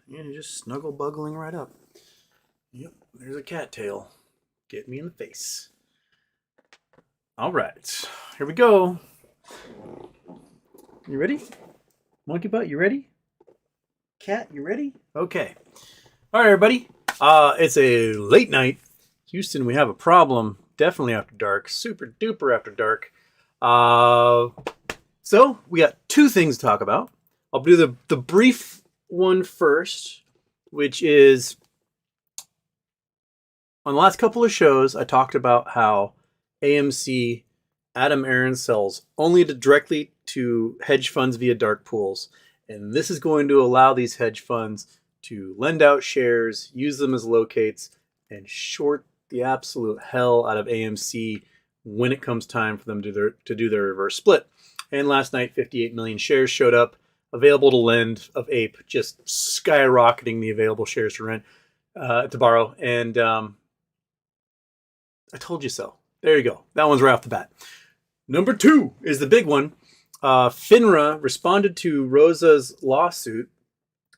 you're just snuggle buggling right up. Yep, there's a cattail. Get me in the face. All right, here we go. You ready? Monkey butt, you ready? Cat, you ready? Okay. All right, everybody. It's a late night. Houston, we have a problem. Definitely after dark. Super duper after dark. So we got two things to talk about. I'll do the brief one first, which is on the last couple of shows, I talked about how AMC Adam Aaron sells only directly to hedge funds via dark pools. And this is going to allow these hedge funds to lend out shares, use them as locates, and short the absolute hell out of AMC when it comes time for them to do their reverse split. And last night, 58 million shares showed up, available to lend of APE, just skyrocketing the available shares to rent, to borrow. And I told you so. There you go. That one's right off the bat. Number two is the big one. FINRA responded to Roza's lawsuit,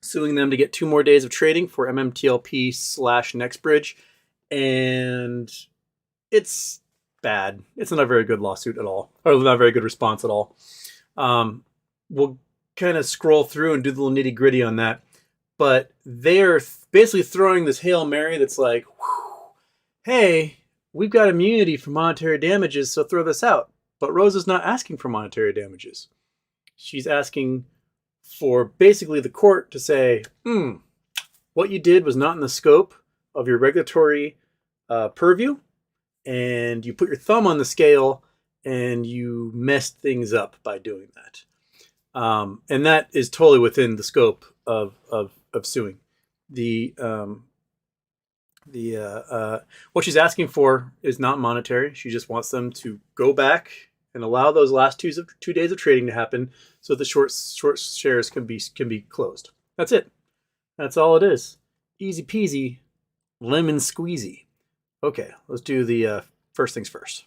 suing them to get 2 more days of trading for MMTLP / NextBridge. And it's bad. It's not a very good lawsuit at all, or not a very good response at all. We'll kind of scroll through and do the little nitty gritty on that. But they're basically throwing this Hail Mary that's like, hey, we've got immunity for monetary damages, so throw this out. But Roza's not asking for monetary damages. She's asking for basically the court to say, what you did was not in the scope of your regulatory purview, and you put your thumb on the scale and you messed things up by doing that. And that is totally within the scope of suing. What she's asking for is not monetary. She just wants them to go back and allow those last 2 days of trading to happen, so the short shares can be closed. That's it. That's all it is. Easy peasy, lemon squeezy. Okay, let's do the first things first.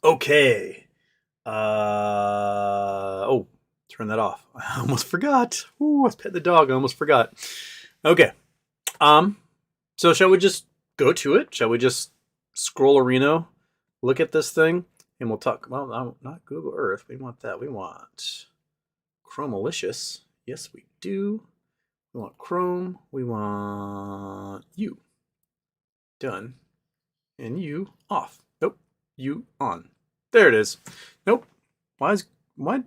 Okay. Turn that off. I almost forgot. Ooh, I was petting the dog. I almost forgot. Okay. So shall we just go to it? Shall we just scroll Reno, look at this thing, and we'll talk? Well, no, not Google Earth. We want that. We want Chromalicious. Yes, we do. We want Chrome. We want you. Done. And you off. Nope. You on. There it is. Nope. What? Come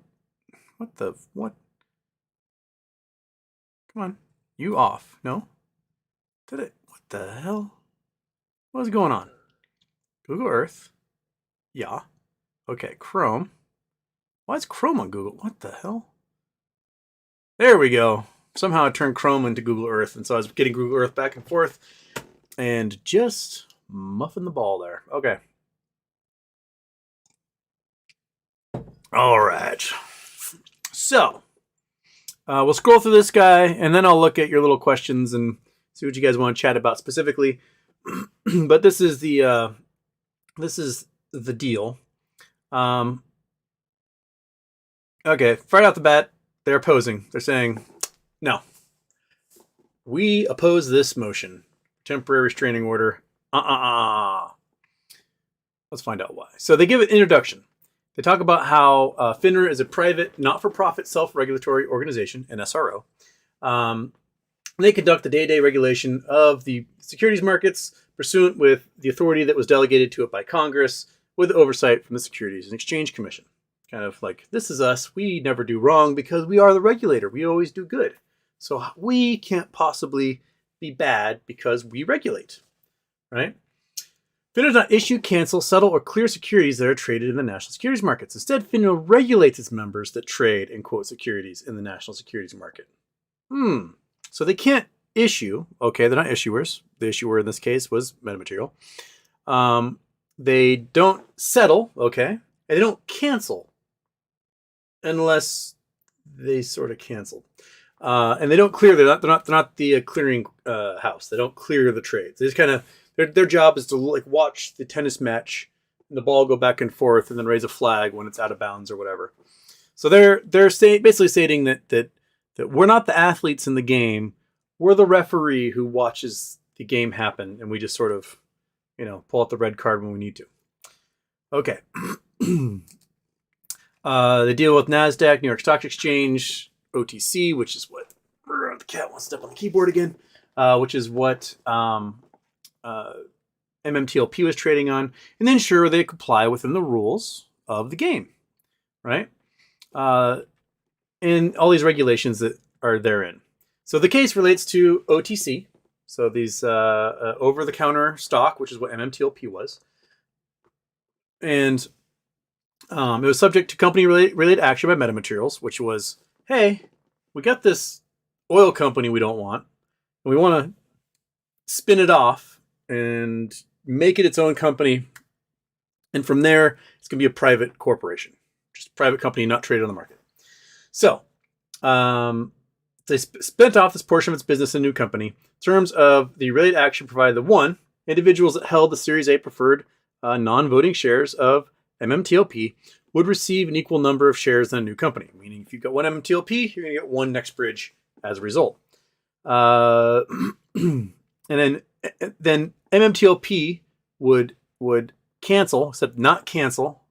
on. You off. No? Did it? What the hell? What is going on? Google Earth. Yeah. Okay, Chrome. Why is Chrome on Google? What the hell? There we go. Somehow I turned Chrome into Google Earth, and so I was getting Google Earth back and forth and just muffing the ball there. Okay. All right. So we'll scroll through this guy, and then I'll look at your little questions and see what you guys want to chat about specifically. But this is the deal. Okay, right out the bat, they're opposing. They're saying, no, we oppose this motion. Temporary restraining order. Let's find out why. So they give an introduction. They talk about how FINRA is a private, not-for-profit self-regulatory organization, an SRO. They conduct the day-to-day regulation of the securities markets pursuant with the authority that was delegated to it by Congress with oversight from the Securities and Exchange Commission. Kind of like, this is us. We never do wrong because we are the regulator. We always do good. So we can't possibly be bad because we regulate, right? FINRA does not issue, cancel, settle, or clear securities that are traded in the national securities markets. Instead, FINRA regulates its members that trade and quote securities in the national securities market. So they can't issue. Okay, they're not issuers. The issuer in this case was metamaterial. They don't settle. Okay, and they don't cancel unless they sort of canceled. And they don't clear. They're not the clearing house. They don't clear the trades. They just kind of their job is to like watch the tennis match and the ball go back and forth, and then raise a flag when it's out of bounds or whatever. So they're basically stating that we're not the athletes in the game. We're the referee who watches the game happen, and we just sort of, pull out the red card when we need to. Okay. They deal with NASDAQ, New York Stock Exchange, OTC, which is what the cat wants to step on the keyboard again, which is what MMTLP was trading on, and then ensure they comply within the rules of the game, right? And all these regulations that are therein. So the case relates to OTC, so these over-the-counter stock, which is what MMTLP was. And it was subject to company-related action by Metamaterials, which was, hey, we got this oil company we don't want, and we want to spin it off and make it its own company. And from there, it's going to be a private corporation, just a private company not traded on the market. So they spent off this portion of its business in a new company. In terms of the related action provided, the one, individuals that held the Series A preferred non-voting shares of MMTLP would receive an equal number of shares in a new company. Meaning if you've got one MMTLP, you're going to get one NextBridge as a result. And then MMTLP would cancel, except not cancel,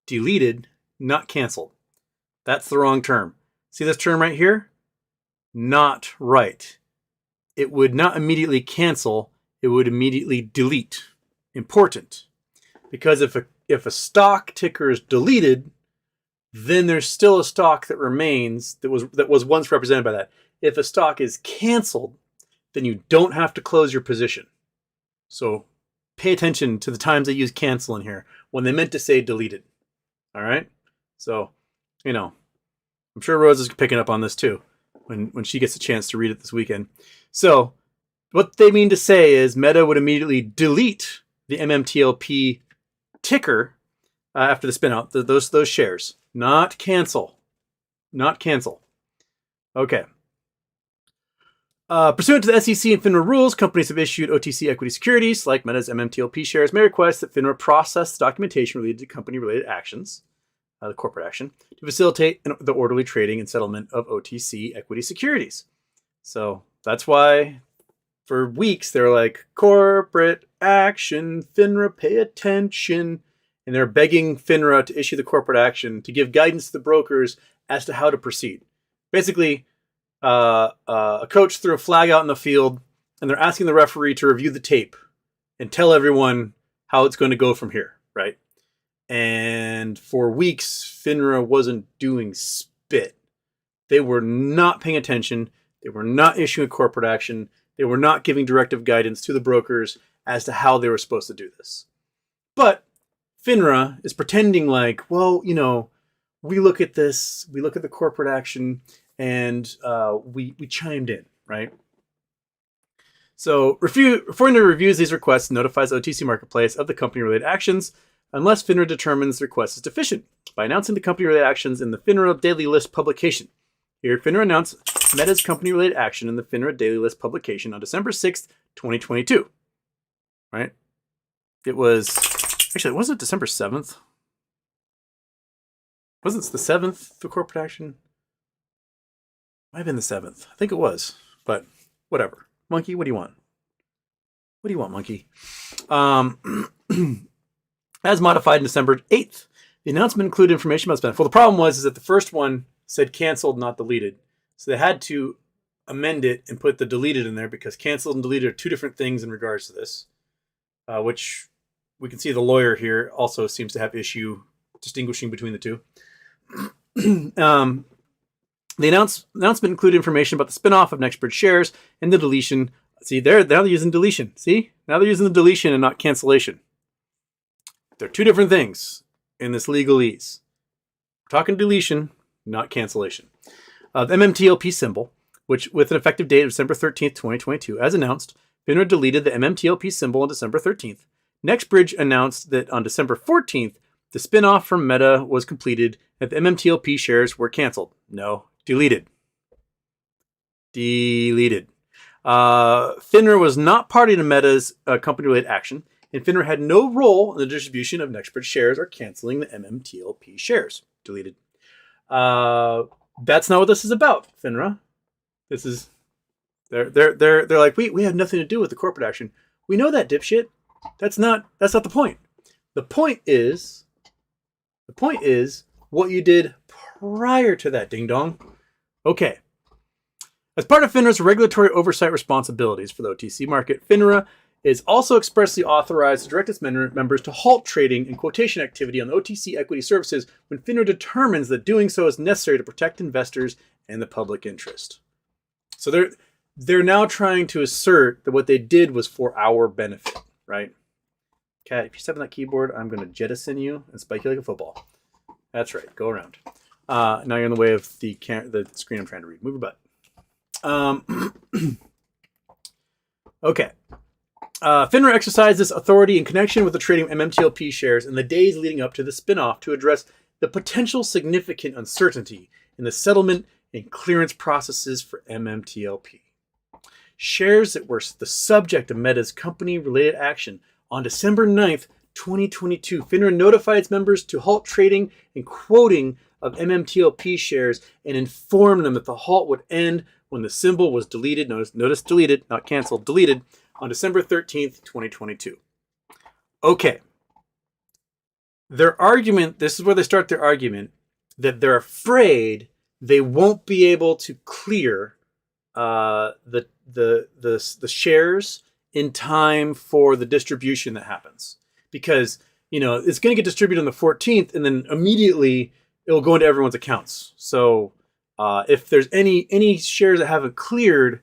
deleted, not canceled. That's the wrong term. See this term right here? Not right. It would not immediately cancel. It would immediately delete. Important. Because if a stock ticker is deleted, then there's still a stock that remains that was once represented by that. If a stock is canceled, then you don't have to close your position. So pay attention to the times they use cancel in here when they meant to say deleted. All right? So, I'm sure Roza's picking up on this too when she gets a chance to read it this weekend. So what they mean to say is Meta would immediately delete the MMTLP ticker after the spin out, those shares. Not cancel. Not cancel. Okay. Pursuant to the SEC and FINRA rules, companies have issued OTC equity securities, like Meta's MMTLP shares, may request that FINRA process documentation related to company-related actions, the corporate action, to facilitate the orderly trading and settlement of OTC equity securities. So that's why for weeks they're like, corporate action, FINRA, pay attention. And they're begging FINRA to issue the corporate action to give guidance to the brokers as to how to proceed. Basically, a coach threw a flag out in the field, and they're asking the referee to review the tape and tell everyone how it's going to go from here, right? And for weeks, FINRA wasn't doing spit. They were not paying attention. They were not issuing corporate action. They were not giving directive guidance to the brokers as to how they were supposed to do this. But FINRA is pretending like, well, we look at this, we look at the corporate action, and we chimed in, right? So FINRA reviews these requests and notifies OTC Marketplace of the company-related actions unless FINRA determines the request is deficient by announcing the company-related actions in the FINRA Daily List publication. Here, FINRA announced Meta's company-related action in the FINRA Daily List publication on December 6th, 2022. Right? It was December 7th? Wasn't it the 7th, the corporate action? Might have been the 7th. I think it was, but whatever. Monkey, what do you want? What do you want, Monkey? As modified on December 8th, the announcement included information about spend. Well, the problem was that the first one said canceled, not deleted. So they had to amend it and put the deleted in there because canceled and deleted are two different things in regards to this, which we can see the lawyer here also seems to have issue distinguishing between the two. The announcement included information about the spinoff of NextBridge shares and the deletion. See, now they're using deletion. See? Now they're using the deletion and not cancellation. They're two different things in this legalese. We're talking deletion, not cancellation. The MMTLP symbol, which with an effective date of December 13th, 2022, as announced, FINRA deleted the MMTLP symbol on December 13th. NextBridge announced that on December 14th, the spinoff from Meta was completed and the MMTLP shares were canceled. No, deleted. Deleted. FINRA was not party to Meta's company-related action, and FINRA had no role in the distribution of Nextbridge shares or canceling the MMTLP shares. Deleted. That's not what this is about, FINRA. This is they're like, we have nothing to do with the corporate action. We know that, dipshit. That's not the point. The point is what you did prior to that, ding dong. Okay. As part of FINRA's regulatory oversight responsibilities for the OTC market, FINRA is also expressly authorized to direct its members to halt trading and quotation activity on the OTC equity services when FINRA determines that doing so is necessary to protect investors and the public interest. So they're now trying to assert that what they did was for our benefit, right? Cat, if you step on that keyboard, I'm going to jettison you and spike you like a football. That's right. Go around. Now you're in the way of the screen I'm trying to read. Move your butt. Okay. FINRA exercised this authority in connection with the trading of MMTLP shares in the days leading up to the spinoff to address the potential significant uncertainty in the settlement and clearance processes for MMTLP. Shares that were the subject of Meta's company-related action on December 9th, 2022, FINRA notified its members to halt trading and quoting of MMTLP shares and informed them that the halt would end when the symbol was deleted, notice deleted, not canceled, deleted, on December 13th, 2022. Okay. Their argument, this is where they start their argument, that they're afraid they won't be able to clear the shares in time for the distribution that happens. Because, it's going to get distributed on the 14th, and then immediately it'll go into everyone's accounts. So if there's any shares that haven't cleared,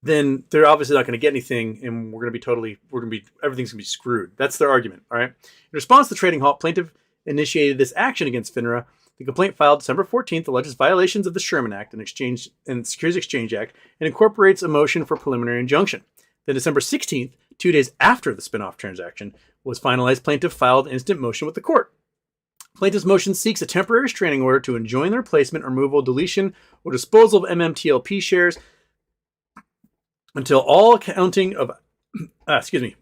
then they're obviously not going to get anything, and everything's going to be screwed. That's their argument, all right? In response to the trading halt, plaintiff initiated this action against FINRA. The complaint filed December 14th alleges violations of the Sherman Act and Securities Exchange Act and incorporates a motion for preliminary injunction. Then December 16th, 2 days after the spinoff transaction was finalized, plaintiff filed an instant motion with the court. Plaintiff's motion seeks a temporary restraining order to enjoin the replacement, removal, deletion, or disposal of MMTLP shares until all accounting of... excuse me.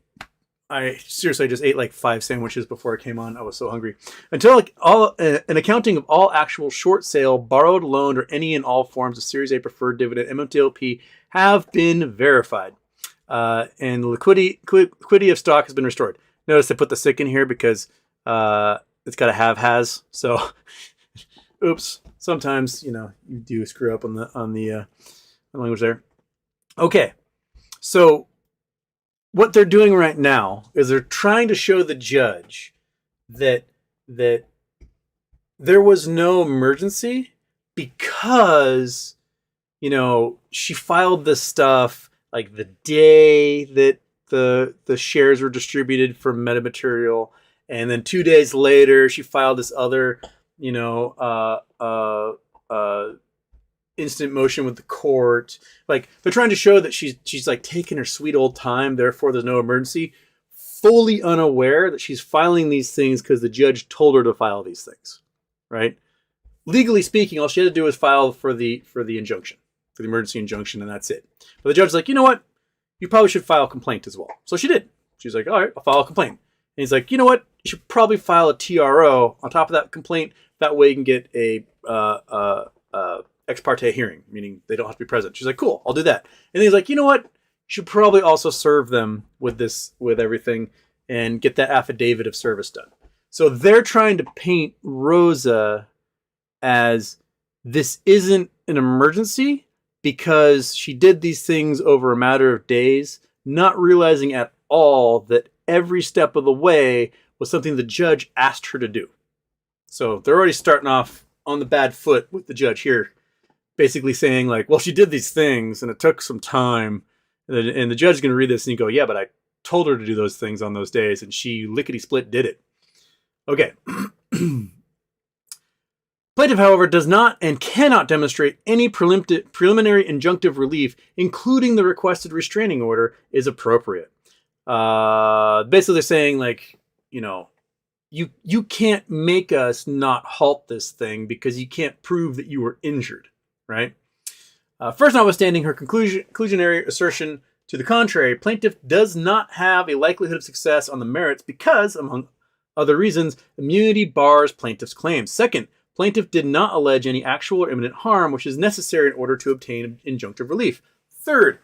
I seriously just ate like 5 sandwiches before I came on. I was so hungry. Until an accounting of all actual short sale, borrowed, loaned, or any and all forms of Series A preferred dividend MMTLP have been verified. And the liquidity of stock has been restored. Notice I put the sick in here because it's got to has. So, oops. Sometimes you do screw up on the language there. Okay, so what they're doing right now is they're trying to show the judge that there was no emergency because she filed this stuff like the day that the shares were distributed from metamaterial, and then 2 days later she filed this other instant motion with the court. Like, they're trying to show that she's like taking her sweet old time, therefore there's no emergency, fully unaware that she's filing these things because the judge told her to file these things, right? Legally speaking, all she had to do was file for the injunction, for the emergency injunction, and that's it. But the judge's like, you know what? You probably should file a complaint as well. So she did. She's like, all right, I'll file a complaint. And he's like, you know what? You should probably file a TRO on top of that complaint. That way you can get a ex parte hearing, meaning they don't have to be present. She's like, cool, I'll do that. And then he's like, you know what? You should probably also serve them with everything and get that affidavit of service done. So they're trying to paint Roza as this isn't an emergency because she did these things over a matter of days, not realizing at all that every step of the way was something the judge asked her to do. So they're already starting off on the bad foot with the judge here, basically saying like, well, she did these things and it took some time. And the judge is going to read this and you go, yeah, but I told her to do those things on those days and she lickety-split did it. Okay. Plaintiff, however, does not and cannot demonstrate any preliminary injunctive relief, including the requested restraining order, is appropriate. Basically, they're saying, like, you can't make us not halt this thing because you can't prove that you were injured, right? First, notwithstanding her conclusionary assertion to the contrary, plaintiff does not have a likelihood of success on the merits because, among other reasons, immunity bars plaintiff's claims. Second, plaintiff did not allege any actual or imminent harm which is necessary in order to obtain injunctive relief. Third,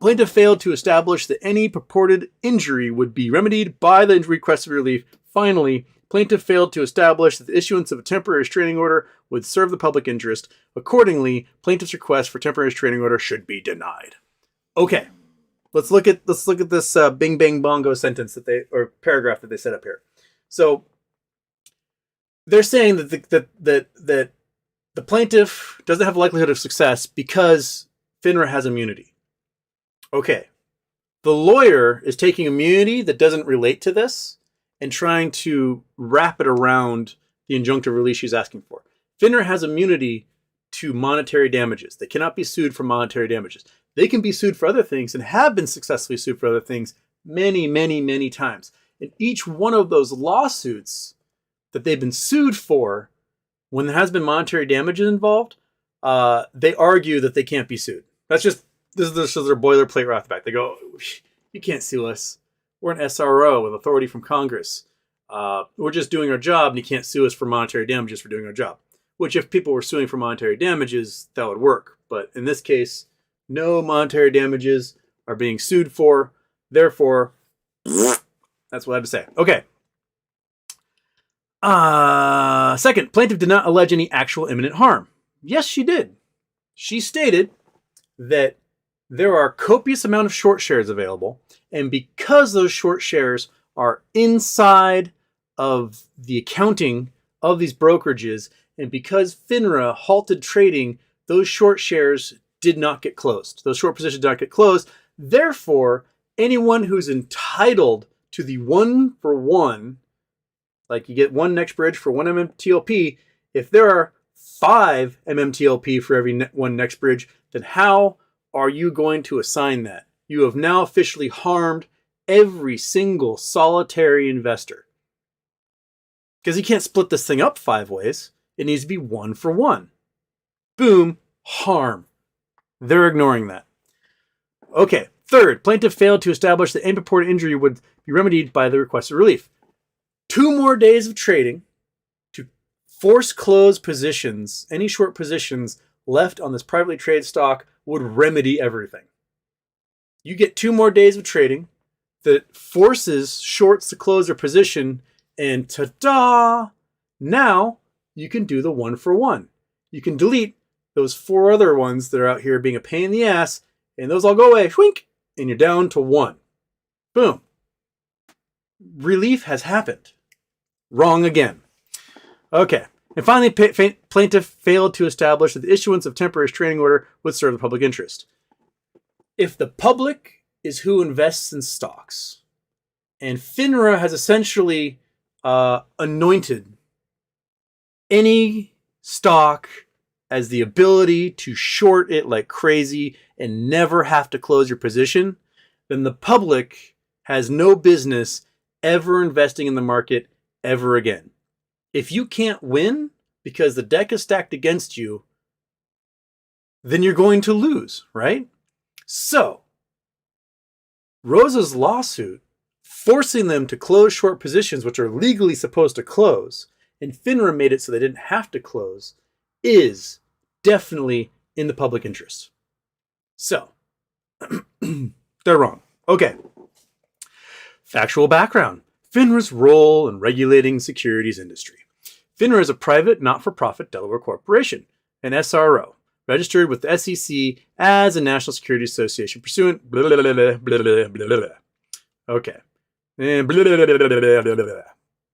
plaintiff failed to establish that any purported injury would be remedied by the requested relief. Finally, plaintiff failed to establish that the issuance of a temporary restraining order would serve the public interest. Accordingly, plaintiff's request for temporary restraining order should be denied. Okay, let's look at this bing bang bongo sentence or paragraph that they set up here. So they're saying that the plaintiff doesn't have a likelihood of success because FINRA has immunity. Okay, the lawyer is taking immunity that doesn't relate to this and trying to wrap it around the injunctive relief she's asking for. FINRA has immunity to monetary damages. They cannot be sued for monetary damages. They can be sued for other things and have been successfully sued for other things many, many, many times. In each one of those lawsuits that they've been sued for, when there has been monetary damages involved, they argue that they can't be sued. This is their boilerplate right off the back. They go, you can't sue us. We're an SRO with authority from Congress. We're just doing our job, and you can't sue us for monetary damages for doing our job. Which, if people were suing for monetary damages, that would work. But in this case, no monetary damages are being sued for. Therefore, that's what I have to say. Okay. Second, plaintiff did not allege any actual imminent harm. Yes, she did. She stated that there are copious amount of short shares available, and because those short shares are inside of the accounting of these brokerages, and because FINRA halted trading, those short shares did not get closed. Those short positions did not get closed. Therefore, anyone who's entitled to the 1-for-1, like you get one next bridge for one MMTLP, if there are 5 MMTLP for every one next bridge, then how are you going to assign that? You have now officially harmed every single solitary investor. Because you can't split this thing up 5 ways. It needs to be 1-for-1. Boom, harm. They're ignoring that. Okay, third, plaintiff failed to establish that any purported injury would be remedied by the requested relief. 2 more days of trading to force close positions, any short positions left on this privately traded stock would remedy everything. You get 2 more days of trading that forces shorts to close their position, and ta-da! Now you can do the 1-for-1. You can delete those 4 other ones that are out here being a pain in the ass, and those all go away, shwink, and you're down to 1. Boom. Relief has happened. Wrong again. Okay. And finally, plaintiff failed to establish that the issuance of temporary restraining order would serve the public interest. If the public is who invests in stocks, and FINRA has essentially anointed any stock as the ability to short it like crazy and never have to close your position, then the public has no business ever investing in the market ever again. If you can't win because the deck is stacked against you, then you're going to lose, right? So, Roza's lawsuit forcing them to close short positions, which are legally supposed to close, and FINRA made it so they didn't have to close, is definitely in the public interest. So, they're wrong. Okay. Factual background. FINRA's role in regulating securities industry. FINRA is a private, not-for-profit Delaware corporation, an SRO, registered with the SEC as a National Securities Association pursuant blah, blah, blah, blah, blah, blah, blah. Okay. Blah, blah, blah, blah, blah, blah, blah.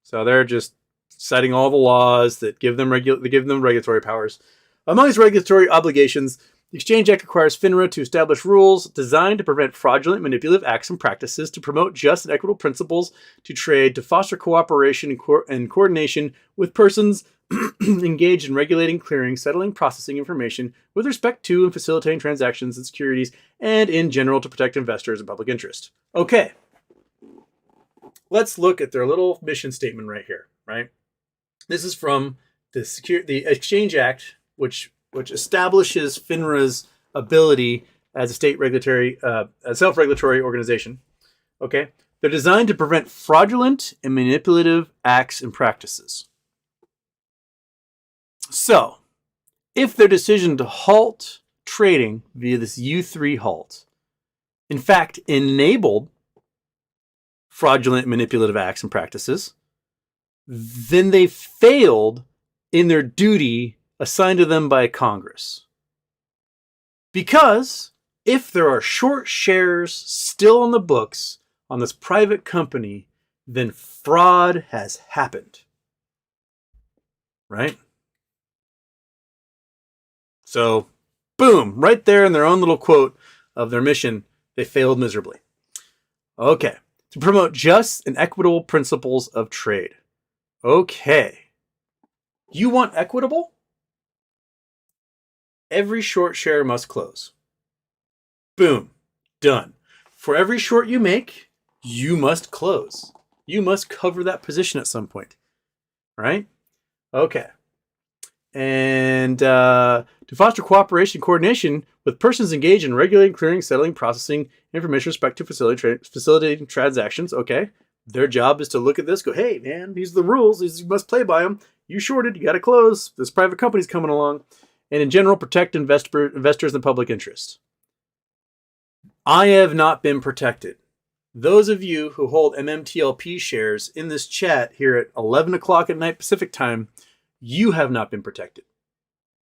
So they're just citing all the laws that give them regulatory powers. Among these regulatory obligations, the Exchange Act requires FINRA to establish rules designed to prevent fraudulent, manipulative acts and practices, to promote just and equitable principles to trade, to foster cooperation and coordination with persons engaged in regulating, clearing, settling, processing information with respect to and facilitating transactions and securities, and in general to protect investors and public interest. Okay. Let's look at their little mission statement right here, right? This is from the Exchange Act, which which establishes FINRA's ability as a state regulatory, a self-regulatory organization. Okay, they're designed to prevent fraudulent and manipulative acts and practices. So, if their decision to halt trading via this U3 halt, in fact, enabled fraudulent manipulative acts and practices, then they failed in their duty assigned to them by Congress. Because if there are short shares still on the books on this private company, then fraud has happened. Right? So, boom, right there in their own little quote of their mission, they failed miserably. Okay. To promote just and equitable principles of trade. Okay. You want equitable? Every short share must close. Boom. Done. For every short you make, you must close. You must cover that position at some point. Right? Okay. And to foster cooperation and coordination with persons engaged in regulating, clearing, settling, processing information with respect to facilitating transactions. Okay. Their job is to look at this, go, hey, man, these are the rules. You must play by them. You shorted, you got to close. This private company's coming along. And in general, protect investors and public interest. I have not been protected. Those of you who hold MMTLP shares in this chat here at 11 o'clock at night Pacific time, you have not been protected.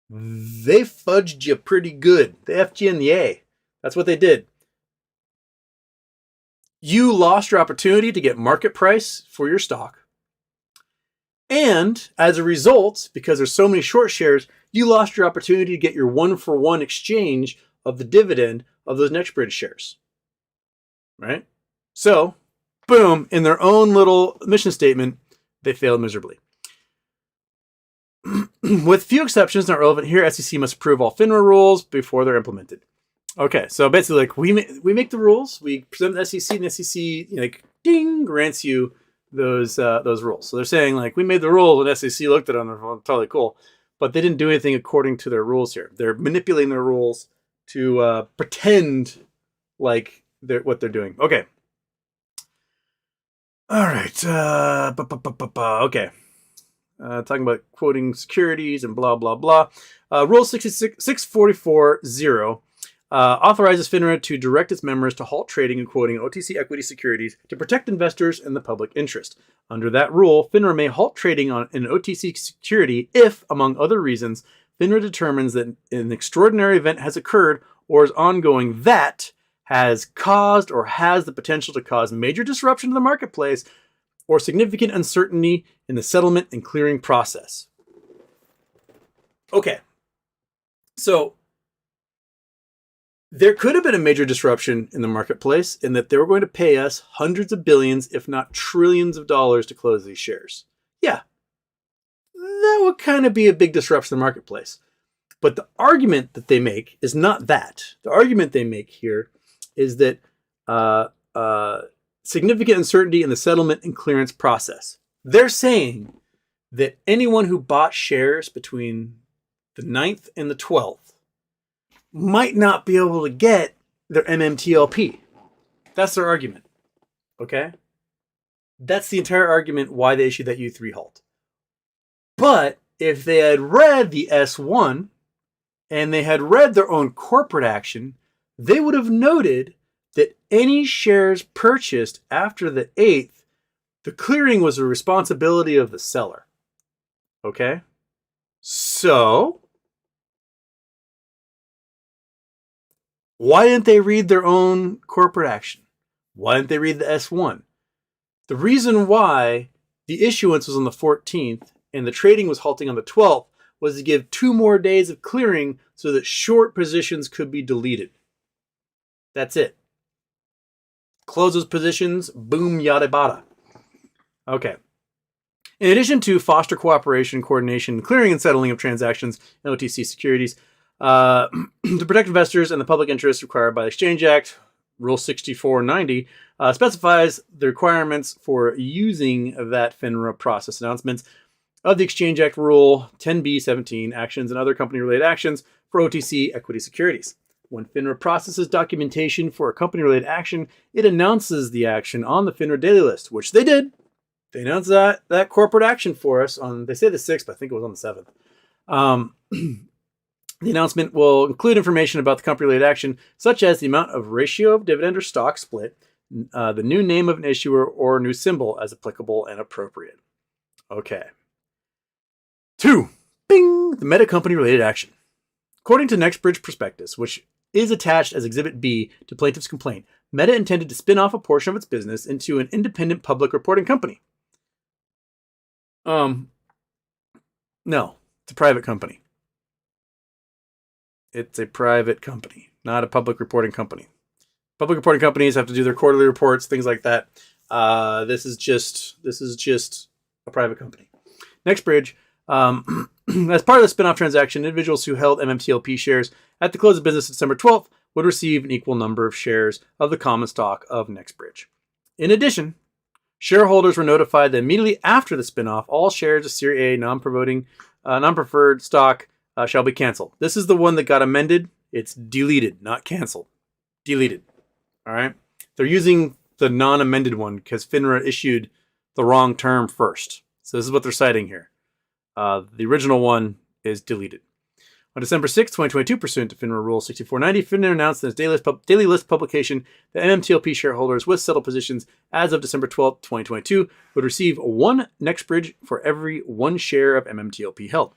They fudged you pretty good. They effed you in the A. That's what they did. You lost your opportunity to get market price for your stock. And as a result, because there's so many short shares, you lost your opportunity to get your 1-for-1 exchange of the dividend of those NextBridge shares. Right? So, boom, in their own little mission statement, they failed miserably. With few exceptions not relevant here, SEC must approve all FINRA rules before they're implemented. Okay, so basically, like we make the rules, we present the SEC, and the SEC like ding grants you those rules. So they're saying like we made the rules, and SEC looked at them, and they're totally cool, but they didn't do anything according to their rules here. They're manipulating their rules to pretend like what they're doing. Okay. All right. Okay. Talking about quoting securities and blah, blah, blah. Rule 644.0 authorizes FINRA to direct its members to halt trading and quoting OTC equity securities to protect investors and the public interest. Under that rule, FINRA may halt trading on an OTC security if, among other reasons, FINRA determines that an extraordinary event has occurred or is ongoing that has caused or has the potential to cause major disruption to the marketplace or significant uncertainty in the settlement and clearing process. Okay. So there could have been a major disruption in the marketplace in that they were going to pay us hundreds of billions, if not trillions of dollars to close these shares. Yeah. That would kind of be a big disruption in the marketplace. But the argument that they make is not that. The argument they make here is that significant uncertainty in the settlement and clearance process. They're saying that anyone who bought shares between the 9th and the 12th might not be able to get their MMTLP. That's their argument. Okay? That's the entire argument why they issued that U3 halt. But if they had read the S1 and they had read their own corporate action, they would have noted that any shares purchased after the 8th, the clearing was the responsibility of the seller. Okay? So, why didn't they read their own corporate action? Why didn't they read the S1? The reason why the issuance was on the 14th and the trading was halting on the 12th was to give 2 more days of clearing so that short positions could be deleted. That's it. Close those positions, boom, yada bada. Okay. In addition to foster cooperation, coordination, clearing and settling of transactions in OTC securities, to protect investors and the public interest required by the Exchange Act, Rule 6490 specifies the requirements for using that FINRA process announcements of the Exchange Act Rule 10b-17, actions and other company-related actions for OTC equity securities. When FINRA processes documentation for a company-related action, it announces the action on the FINRA daily list, which they did. They announced that corporate action for us on, they say the 6th, but I think it was on the 7th. The announcement will include information about the company-related action, such as the amount of ratio of dividend or stock split, the new name of an issuer, or new symbol as applicable and appropriate. Okay. 2. Bing! The meta company-related action. According to NextBridge Prospectus, which is attached as Exhibit B to plaintiff's complaint, Meta intended to spin off a portion of its business into an independent public reporting company. No, it's a private company. It's a private company, not a public reporting company. Public reporting companies have to do their quarterly reports, things like that. This is just a private company. NextBridge, as part of the spin-off transaction, individuals who held MMTLP shares at the close of business December 12th would receive an equal number of shares of the common stock of NextBridge. In addition, shareholders were notified that immediately after the spin-off, all shares of Series A non-preferred stock shall be canceled. This is the one that got amended. It's deleted, not canceled. Deleted. All right? They're using the non-amended one because FINRA issued the wrong term first. So this is what they're citing here. The original one is deleted. On December 6, 2022, pursuant to FINRA Rule 6490, FINRA announced in its daily list publication that MMTLP shareholders with settled positions as of December 12, 2022 would receive one NextBridge for every one share of MMTLP held.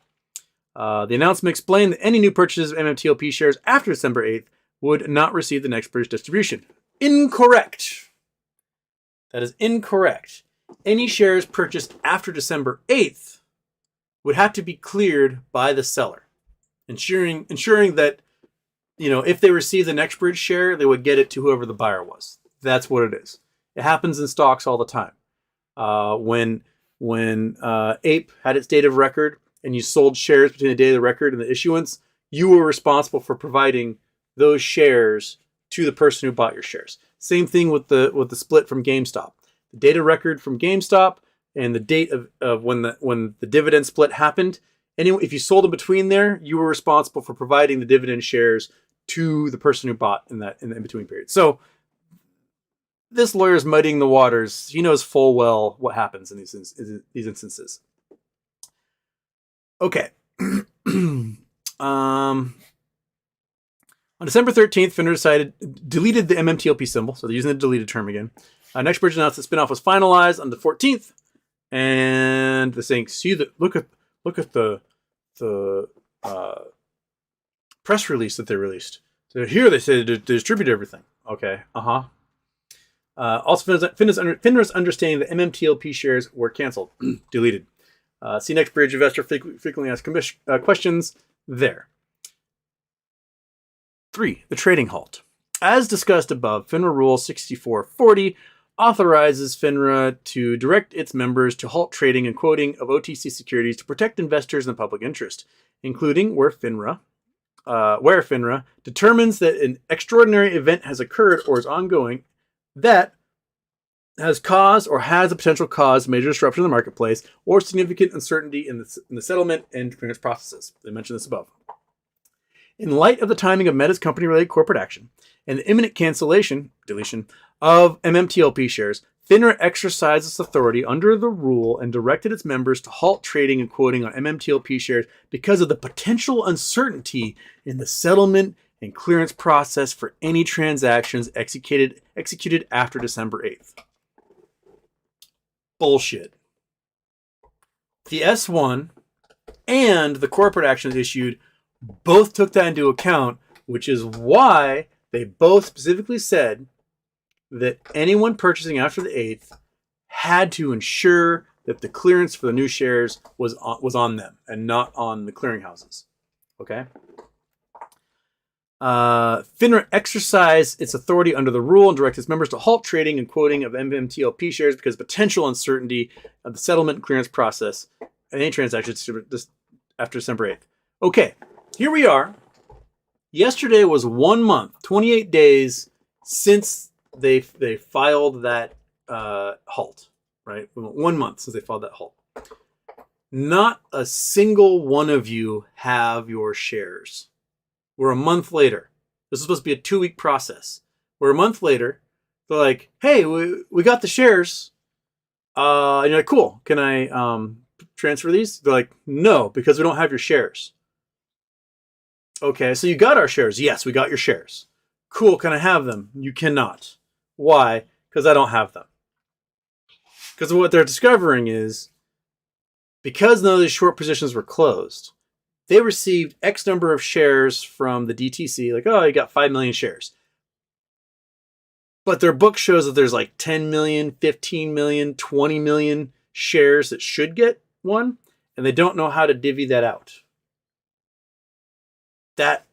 The announcement explained that any new purchases of MMTLP shares after December 8th would not receive the NextBridge distribution. Incorrect. That is incorrect. Any shares purchased after December 8th would have to be cleared by the seller, ensuring that, if they receive the NextBridge share, they would get it to whoever the buyer was. That's what it is. It happens in stocks all the time. When Ape had its date of record and you sold shares between the date of the record and the issuance, you were responsible for providing those shares to the person who bought your shares. Same thing with the split from GameStop. The date of record from GameStop and the date of when the dividend split happened. Anyway, if you sold in between there, you were responsible for providing the dividend shares to the person who bought in the in-between period. So this lawyer's muddying the waters. He knows full well what happens in these instances. Okay. On December 13th, FINRA deleted the MMTLP symbol, so they're using the deleted term again. NextBridge announced the spinoff was finalized on the 14th, and they're saying, look at the press release that they released. So here they say to distribute everything. Okay, also, FINRA's understanding that MMTLP shares were canceled, deleted. See NextBridge investor frequently asked questions there. 3. The trading halt. As discussed above, FINRA Rule 6440 authorizes FINRA to direct its members to halt trading and quoting of OTC securities to protect investors and the public interest, including where FINRA determines that an extraordinary event has occurred or is ongoing that has caused or has a potential cause major disruption in the marketplace or significant uncertainty in the settlement and clearance processes. They mentioned this above. In light of the timing of Meta's company-related corporate action and the imminent deletion of MMTLP shares, FINRA exercised its authority under the rule and directed its members to halt trading and quoting on MMTLP shares because of the potential uncertainty in the settlement and clearance process for any transactions executed after December 8th. Bullshit. The S1 and the corporate actions issued both took that into account, which is why they both specifically said that anyone purchasing after the 8th had to ensure that the clearance for the new shares was on them and not on the clearinghouses. Okay? FINRA exercised its authority under the rule and directed its members to halt trading and quoting of MMTLP shares because of potential uncertainty of the settlement and clearance process and any transactions after December 8th. Okay, here we are. Yesterday was 1 month, 28 days since they filed that halt, right? 1 month since they filed that halt. Not a single one of you have your shares. We're a month later. This is supposed to be a 2-week process. We're a month later. They're like, hey, we got the shares. And you're like, cool. Can I transfer these? They're like, no, because we don't have your shares. Okay, so you got our shares. Yes, we got your shares. Cool, can I have them? You cannot. Why? Because I don't have them. Because what they're discovering is, because none of these short positions were closed, they received X number of shares from the DTC, like, oh, you got 5 million shares. But their book shows that there's like 10 million, 15 million, 20 million shares that should get one, and they don't know how to divvy that out. That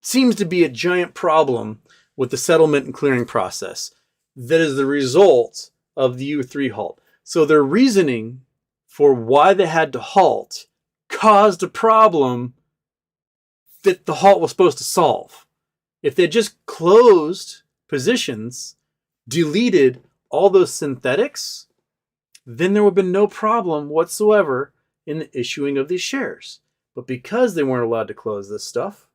seems to be a giant problem with the settlement and clearing process that is the result of the U3 halt. So their reasoning for why they had to halt caused a problem that the halt was supposed to solve. If they just closed positions, deleted all those synthetics, then there would have been no problem whatsoever in the issuing of these shares. But because they weren't allowed to close this stuff,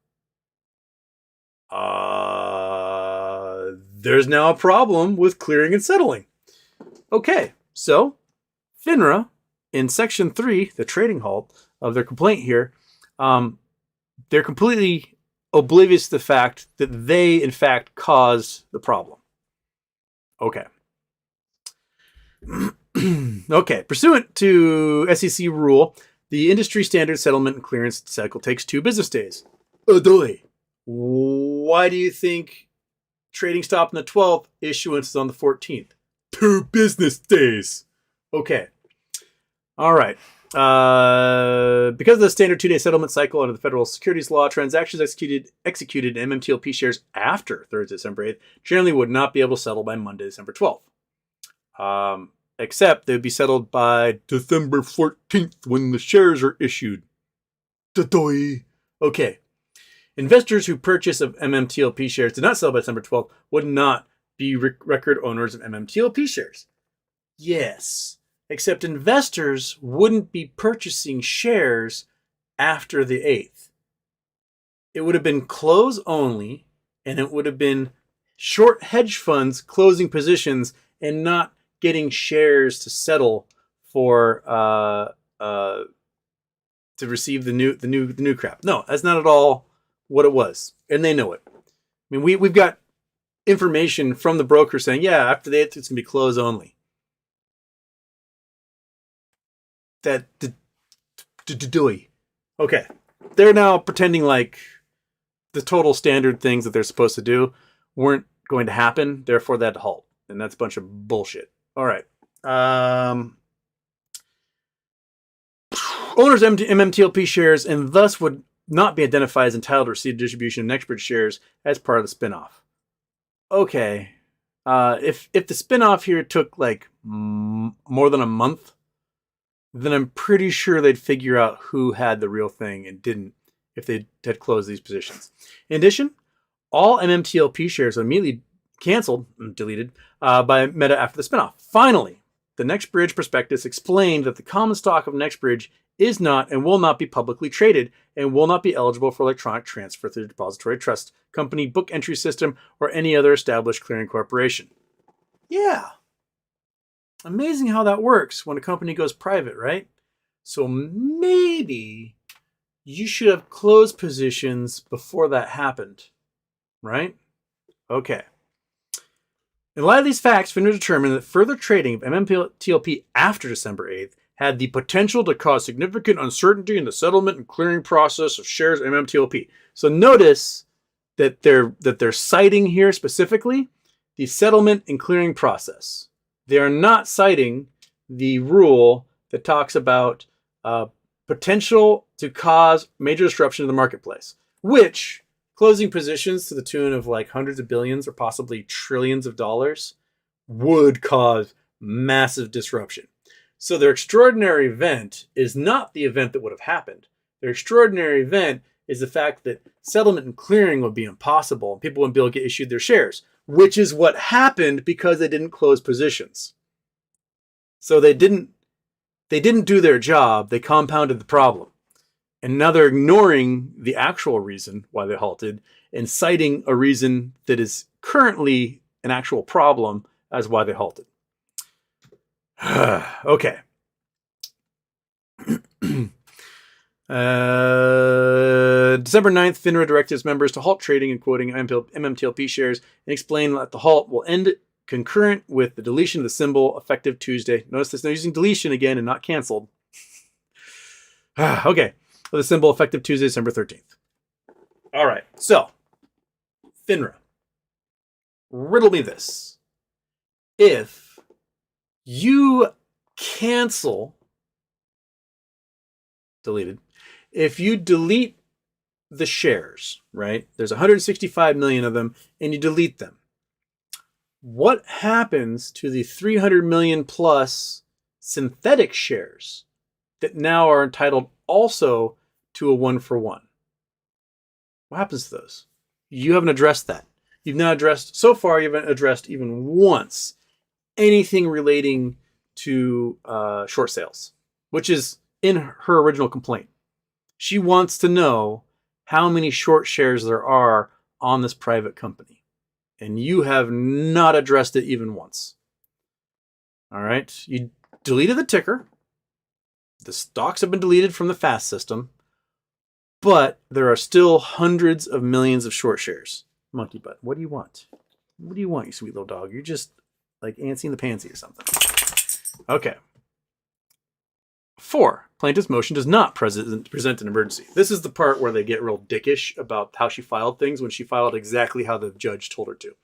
there's now a problem with clearing and settling. Okay, so FINRA, in Section 3, the trading halt of their complaint here, they're completely oblivious to the fact that they, in fact, caused the problem. Okay. Okay, pursuant to SEC rule, the industry standard settlement and clearance cycle takes 2 business days. Adoy. Why do you think trading stopped on the 12th, issuance is on the 14th? 2 business days. Okay. All right. Because of the standard 2-day settlement cycle under the federal securities law, transactions executed in MMTLP shares after Thursday, December 8th generally would not be able to settle by Monday, December 12th. Except they'd be settled by December 14th when the shares are issued. Okay. Investors who purchase of MMTLP shares did not sell by December 12th would not be record owners of MMTLP shares. Yes, except investors wouldn't be purchasing shares after the 8th. It would have been close only, and it would have been short hedge funds closing positions and not getting shares to settle for to receive the new crap. No, that's not at all what it was, and they know it. I mean, we've got information from the broker saying, yeah, after the 8th, it's gonna be close only. Okay, they're now pretending like the total standard things that they're supposed to do weren't going to happen. Therefore, they had to halt, and that's a bunch of bullshit. All right. Owners of MMTLP shares and thus would not be identified as entitled to receive distribution of NextBridge shares as part of the spinoff. Okay. If the spinoff here took like more than a month, then I'm pretty sure they'd figure out who had the real thing and didn't if they had closed these positions. In addition, all MMTLP shares are immediately canceled and deleted by Meta after the spinoff. Finally, the NextBridge prospectus explained that the common stock of NextBridge is not and will not be publicly traded and will not be eligible for electronic transfer through the Depository Trust Company book entry system or any other established clearing corporation. Yeah. Amazing how that works when a company goes private, right? So maybe you should have closed positions before that happened, right? Okay. In light of these facts, FINRA determined that further trading of MMTLP after December 8th had the potential to cause significant uncertainty in the settlement and clearing process of shares of MMTLP. So notice that they're citing here specifically the settlement and clearing process. They are not citing the rule that talks about potential to cause major disruption in the marketplace, which closing positions to the tune of like hundreds of billions or possibly trillions of dollars would cause massive disruption. So their extraordinary event is not the event that would have happened. Their extraordinary event is the fact that settlement and clearing would be impossible and people wouldn't be able to get issued their shares, which is what happened because they didn't close positions. So they didn't They didn't do their job. They compounded the problem. And now they're ignoring the actual reason why they halted and citing a reason that is currently an actual problem as why they halted. Okay. December 9th, FINRA directed its members to halt trading and quoting MMTLP shares and explain that the halt will end concurrent with the deletion of the symbol effective Tuesday. Notice this, they're using deletion again and not canceled. Okay. The symbol effective Tuesday, December 13th. All right. So, FINRA, riddle me this. If you cancel, deleted, if you delete the shares, right? There's 165 million of them and you delete them. What happens to the 300 million plus synthetic shares that now are entitled also to a 1-for-1? What happens to those? You haven't addressed that. You've not addressed, so far you haven't addressed even once anything relating to short sales, which is in her original complaint. She wants to know how many short shares there are on this private company. And you have not addressed it even once. All right. You deleted the ticker. The stocks have been deleted from the FAST system. But there are still hundreds of millions of short shares. Monkey butt, what do you want? What do you want, you sweet little dog? You're just like antsy in the pansy or something. Okay. 4. Plaintiff's motion does not present an emergency. This is the part where they get real dickish about how she filed things when she filed exactly how the judge told her to.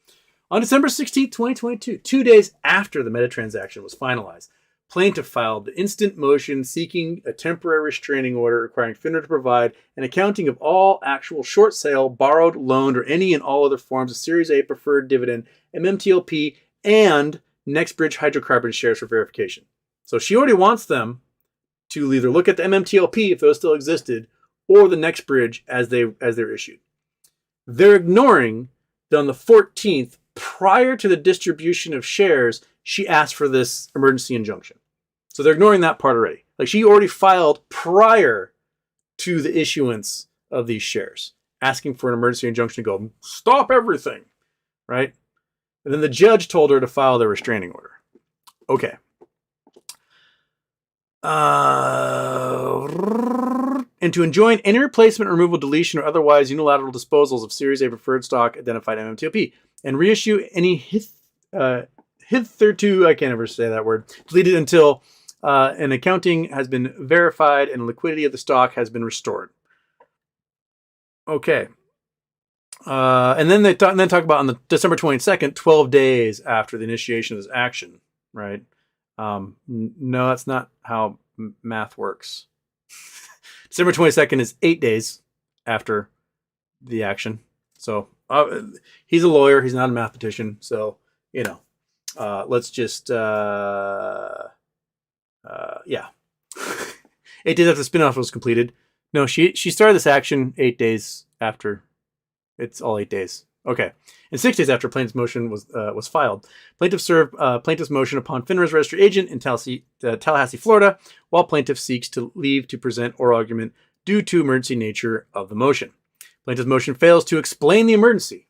On December 16, 2022, 2 days after the meta transaction was finalized, plaintiff filed the instant motion seeking a temporary restraining order requiring FINRA to provide an accounting of all actual short sale, borrowed, loaned, or any and all other forms of Series A preferred dividend, MMTLP, and NextBridge hydrocarbon shares for verification. So she already wants them to either look at the MMTLP if those still existed, or the NextBridge as they're issued. They're ignoring that on the 14th, prior to the distribution of shares, she asked for this emergency injunction. So they're ignoring that part already. Like she already filed prior to the issuance of these shares, asking for an emergency injunction to go, stop everything, right? And then the judge told her to file the restraining order. Okay. And to enjoin any replacement, removal, deletion, or otherwise unilateral disposals of Series A preferred stock identified MMTLP, and reissue any hitherto, I can't ever say that word, deleted until an accounting has been verified and liquidity of the stock has been restored. Okay. And then they talk about on the December 22nd, 12 days after the initiation of this action, right? No, that's not how math works. December 22nd is 8 days after the action. So he's a lawyer. He's not a mathematician. So, let's just, yeah. 8 days after the spinoff was completed. No, she started this action 8 days after. It's all 8 days. Okay. And 6 days after plaintiff's motion was filed, plaintiff served plaintiff's motion upon FINRA's registry agent in Tallahassee, Florida, while plaintiff seeks to leave to present oral argument due to emergency nature of the motion. Plaintiff's motion fails to explain the emergency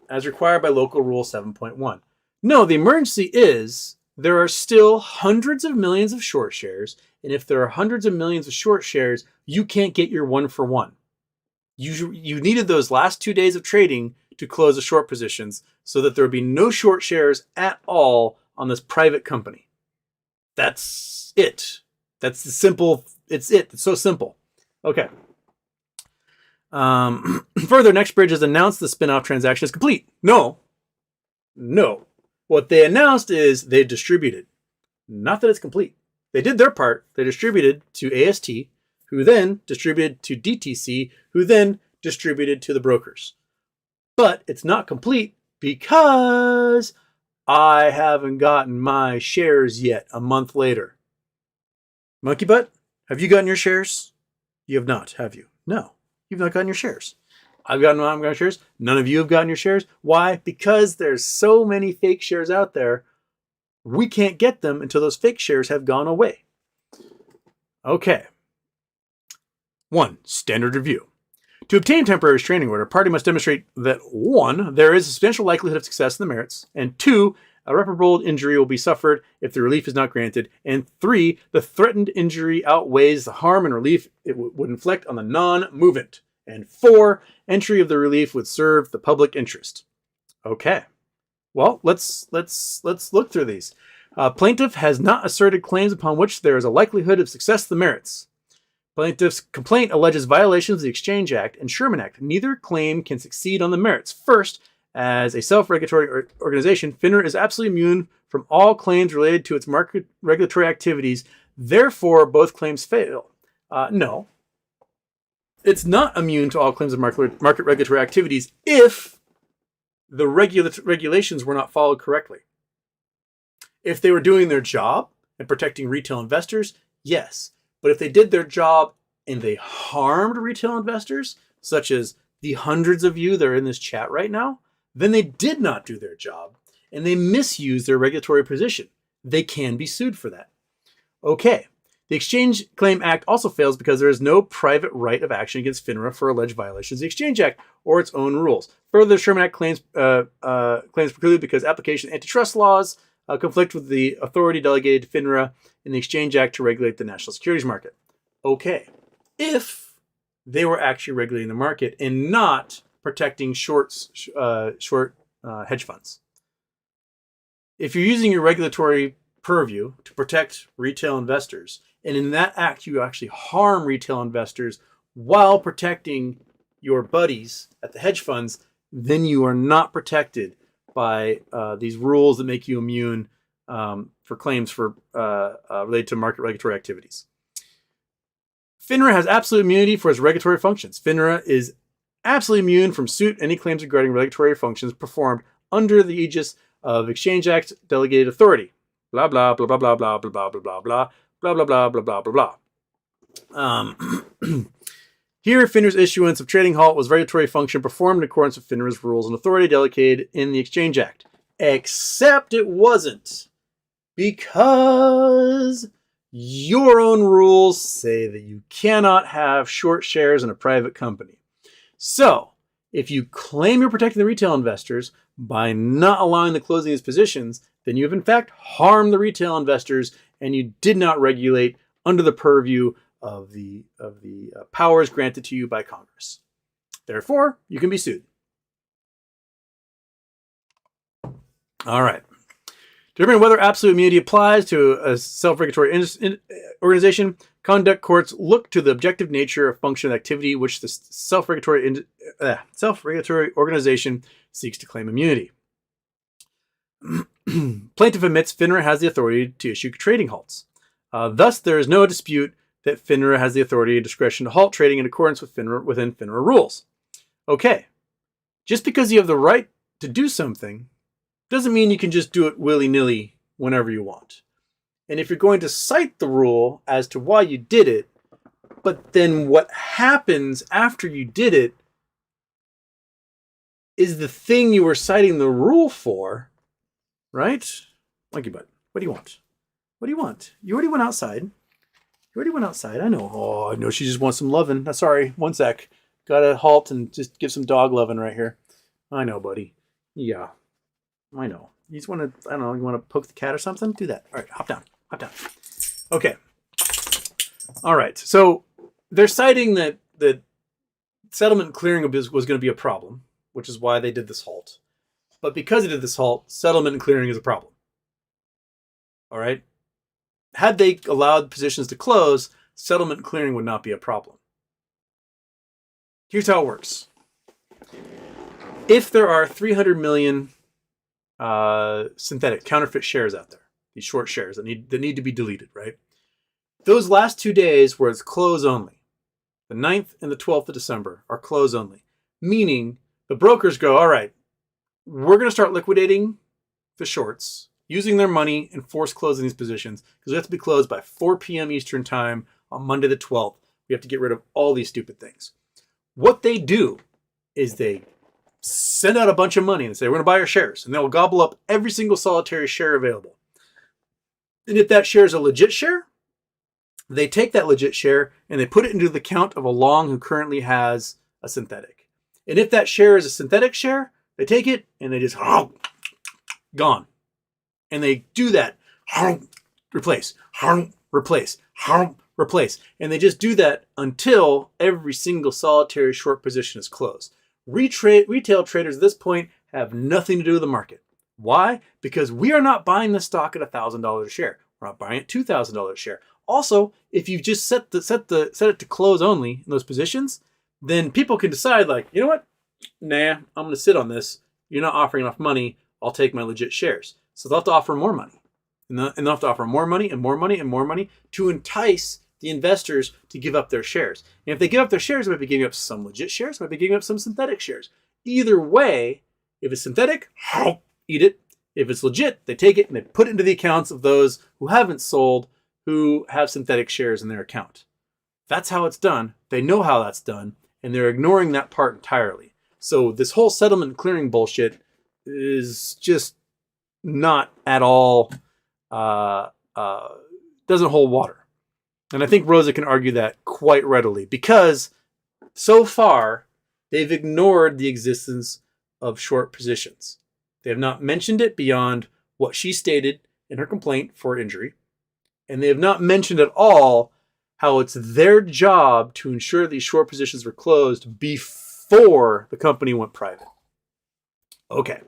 as required by local rule 7.1. No, the emergency is there are still hundreds of millions of short shares, and if there are hundreds of millions of short shares, you can't get your 1-for-1. You needed those last 2 days of trading to close the short positions so that there would be no short shares at all on this private company. That's it. That's the simple. It's it. It's so simple. Okay. Further, NextBridge has announced the spinoff transaction is complete. No. What they announced is they've distributed. Not that it's complete. They did their part. They distributed to AST, who then distributed to DTC, who then distributed to the brokers. But it's not complete because I haven't gotten my shares yet a month later. Monkey butt, have you gotten your shares? You have not, have you? No, you've not gotten your shares. I've gotten shares. None of you have gotten your shares. Why? Because there's so many fake shares out there. We can't get them until those fake shares have gone away. Okay. 1. Standard review. To obtain temporary restraining order, a party must demonstrate that 1. There is a substantial likelihood of success in the merits, and 2. Irreparable injury will be suffered if the relief is not granted, and 3. The threatened injury outweighs the harm and relief it would inflict on the non-movement, and 4. Entry of the relief would serve the public interest. Okay. Well, let's look through these. Plaintiff has not asserted claims upon which there is a likelihood of success in the merits. Plaintiff's complaint alleges violations of the Exchange Act and Sherman Act. Neither claim can succeed on the merits. First, as a self-regulatory organization, FINRA is absolutely immune from all claims related to its market regulatory activities. Therefore, both claims fail. No. It's not immune to all claims of market regulatory activities if the regulations were not followed correctly. If they were doing their job and protecting retail investors, yes. But if they did their job and they harmed retail investors, such as the hundreds of you that are in this chat right now, then they did not do their job and they misused their regulatory position. They can be sued for that. Okay. The Exchange Claim Act also fails because there is no private right of action against FINRA for alleged violations of the Exchange Act or its own rules. Further, the Sherman Act claims preclude because application of antitrust laws conflict with the authority delegated to FINRA in the Exchange Act to regulate the national securities market. Okay, if they were actually regulating the market and not protecting short hedge funds. If you're using your regulatory purview to protect retail investors, and in that act you actually harm retail investors while protecting your buddies at the hedge funds, then you are not protected by these rules that make you immune for claims related to market regulatory activities. FINRA has absolute immunity for its regulatory functions. FINRA is absolutely immune from suit any claims regarding regulatory functions performed under the aegis of Exchange Act delegated authority. Blah blah blah blah blah blah blah blah blah blah blah blah blah blah blah blah blah. Here, FINRA's issuance of trading halt was regulatory function performed in accordance with FINRA's rules and authority delegated in the Exchange Act. Except it wasn't, because your own rules say that you cannot have short shares in a private company. So, if you claim you're protecting the retail investors by not allowing the closing of these positions, then you have in fact harmed the retail investors and you did not regulate under the purview of the powers granted to you by Congress. Therefore, you can be sued. All right. To determine whether absolute immunity applies to a self-regulatory organization, conduct courts look to the objective nature of function and activity which the self-regulatory organization seeks to claim immunity. Plaintiff admits FINRA has the authority to issue trading halts. Thus, there is no dispute that FINRA has the authority and discretion to halt trading in accordance with within FINRA rules. Okay, just because you have the right to do something doesn't mean you can just do it willy-nilly whenever you want. And if you're going to cite the rule as to why you did it, but then what happens after you did it is the thing you were citing the rule for, right? Monkey butt, what do you want? What do you want? You already went outside. You already went outside. I know. Oh, I know she just wants some loving. Sorry, one sec. Gotta halt and just give some dog loving right here. I know, buddy. Yeah, I know. You just want to, I don't know, you want to poke the cat or something? Do that. All right, hop down. Hop down. Okay. All right. So they're citing that settlement and clearing was going to be a problem, which is why they did this halt. But because they did this halt, settlement and clearing is a problem. All right. Had they allowed positions to close, settlement and clearing would not be a problem. Here's how it works. If there are 300 million synthetic counterfeit shares out there, these short shares that need to be deleted, right? Those last 2 days where it's close only, the 9th and the 12th of December are close only, meaning the brokers go, all right, we're going to start liquidating the shorts, using their money and force closing these positions because we have to be closed by 4 p.m. Eastern time on Monday the 12th. We have to get rid of all these stupid things. What they do is they send out a bunch of money and say, we're going to buy your shares. And they'll gobble up every single solitary share available. And if that share is a legit share, They take that legit share and they put it into the account of a long who currently has a synthetic. And if that share is a synthetic share, they take it and they just gone. And they do that. Replace. Replace. Replace. And they just do that until every single solitary short position is closed. Retail traders at this point have nothing to do with the market. Why? Because we are not buying the stock at $1,000 a share. We're not buying it $2,000 a share. Also, if you just set it to close only in those positions, then people can decide like, you know what? Nah, I'm going to sit on this. You're not offering enough money. I'll take my legit shares. So they'll have to offer more money. And they'll have to offer more money and more money and more money to entice the investors to give up their shares. And if they give up their shares, they might be giving up some legit shares, might be giving up some synthetic shares. Either way, if it's synthetic, eat it. If it's legit, they take it and they put it into the accounts of those who haven't sold, who have synthetic shares in their account. That's how it's done. They know how that's done, and they're ignoring that part entirely. So this whole settlement clearing bullshit is just not at all, doesn't hold water. And I think Roza can argue that quite readily because so far they've ignored the existence of short positions. They have not mentioned it beyond what she stated in her complaint for injury. And they have not mentioned at all how it's their job to ensure these short positions were closed before the company went private. Okay.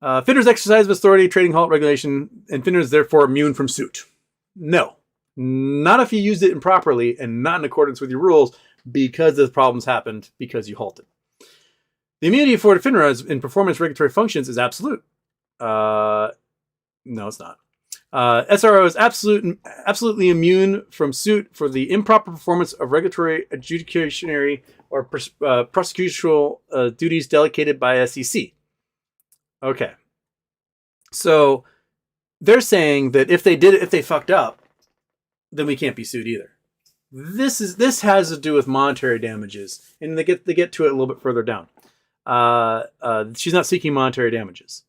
FINRA's exercise of authority, trading halt regulation, and FINRA is therefore immune from suit. No. Not if you used it improperly and not in accordance with your rules because the problems happened because you halted. The immunity afforded FINRA in performance regulatory functions is absolute. No, it's not. SRO is absolutely immune from suit for the improper performance of regulatory, adjudicationary, or prosecutorial duties delegated by SEC. Okay. So they're saying that if they fucked up, then we can't be sued either. This has to do with monetary damages, and they get to it a little bit further down. She's not seeking monetary damages.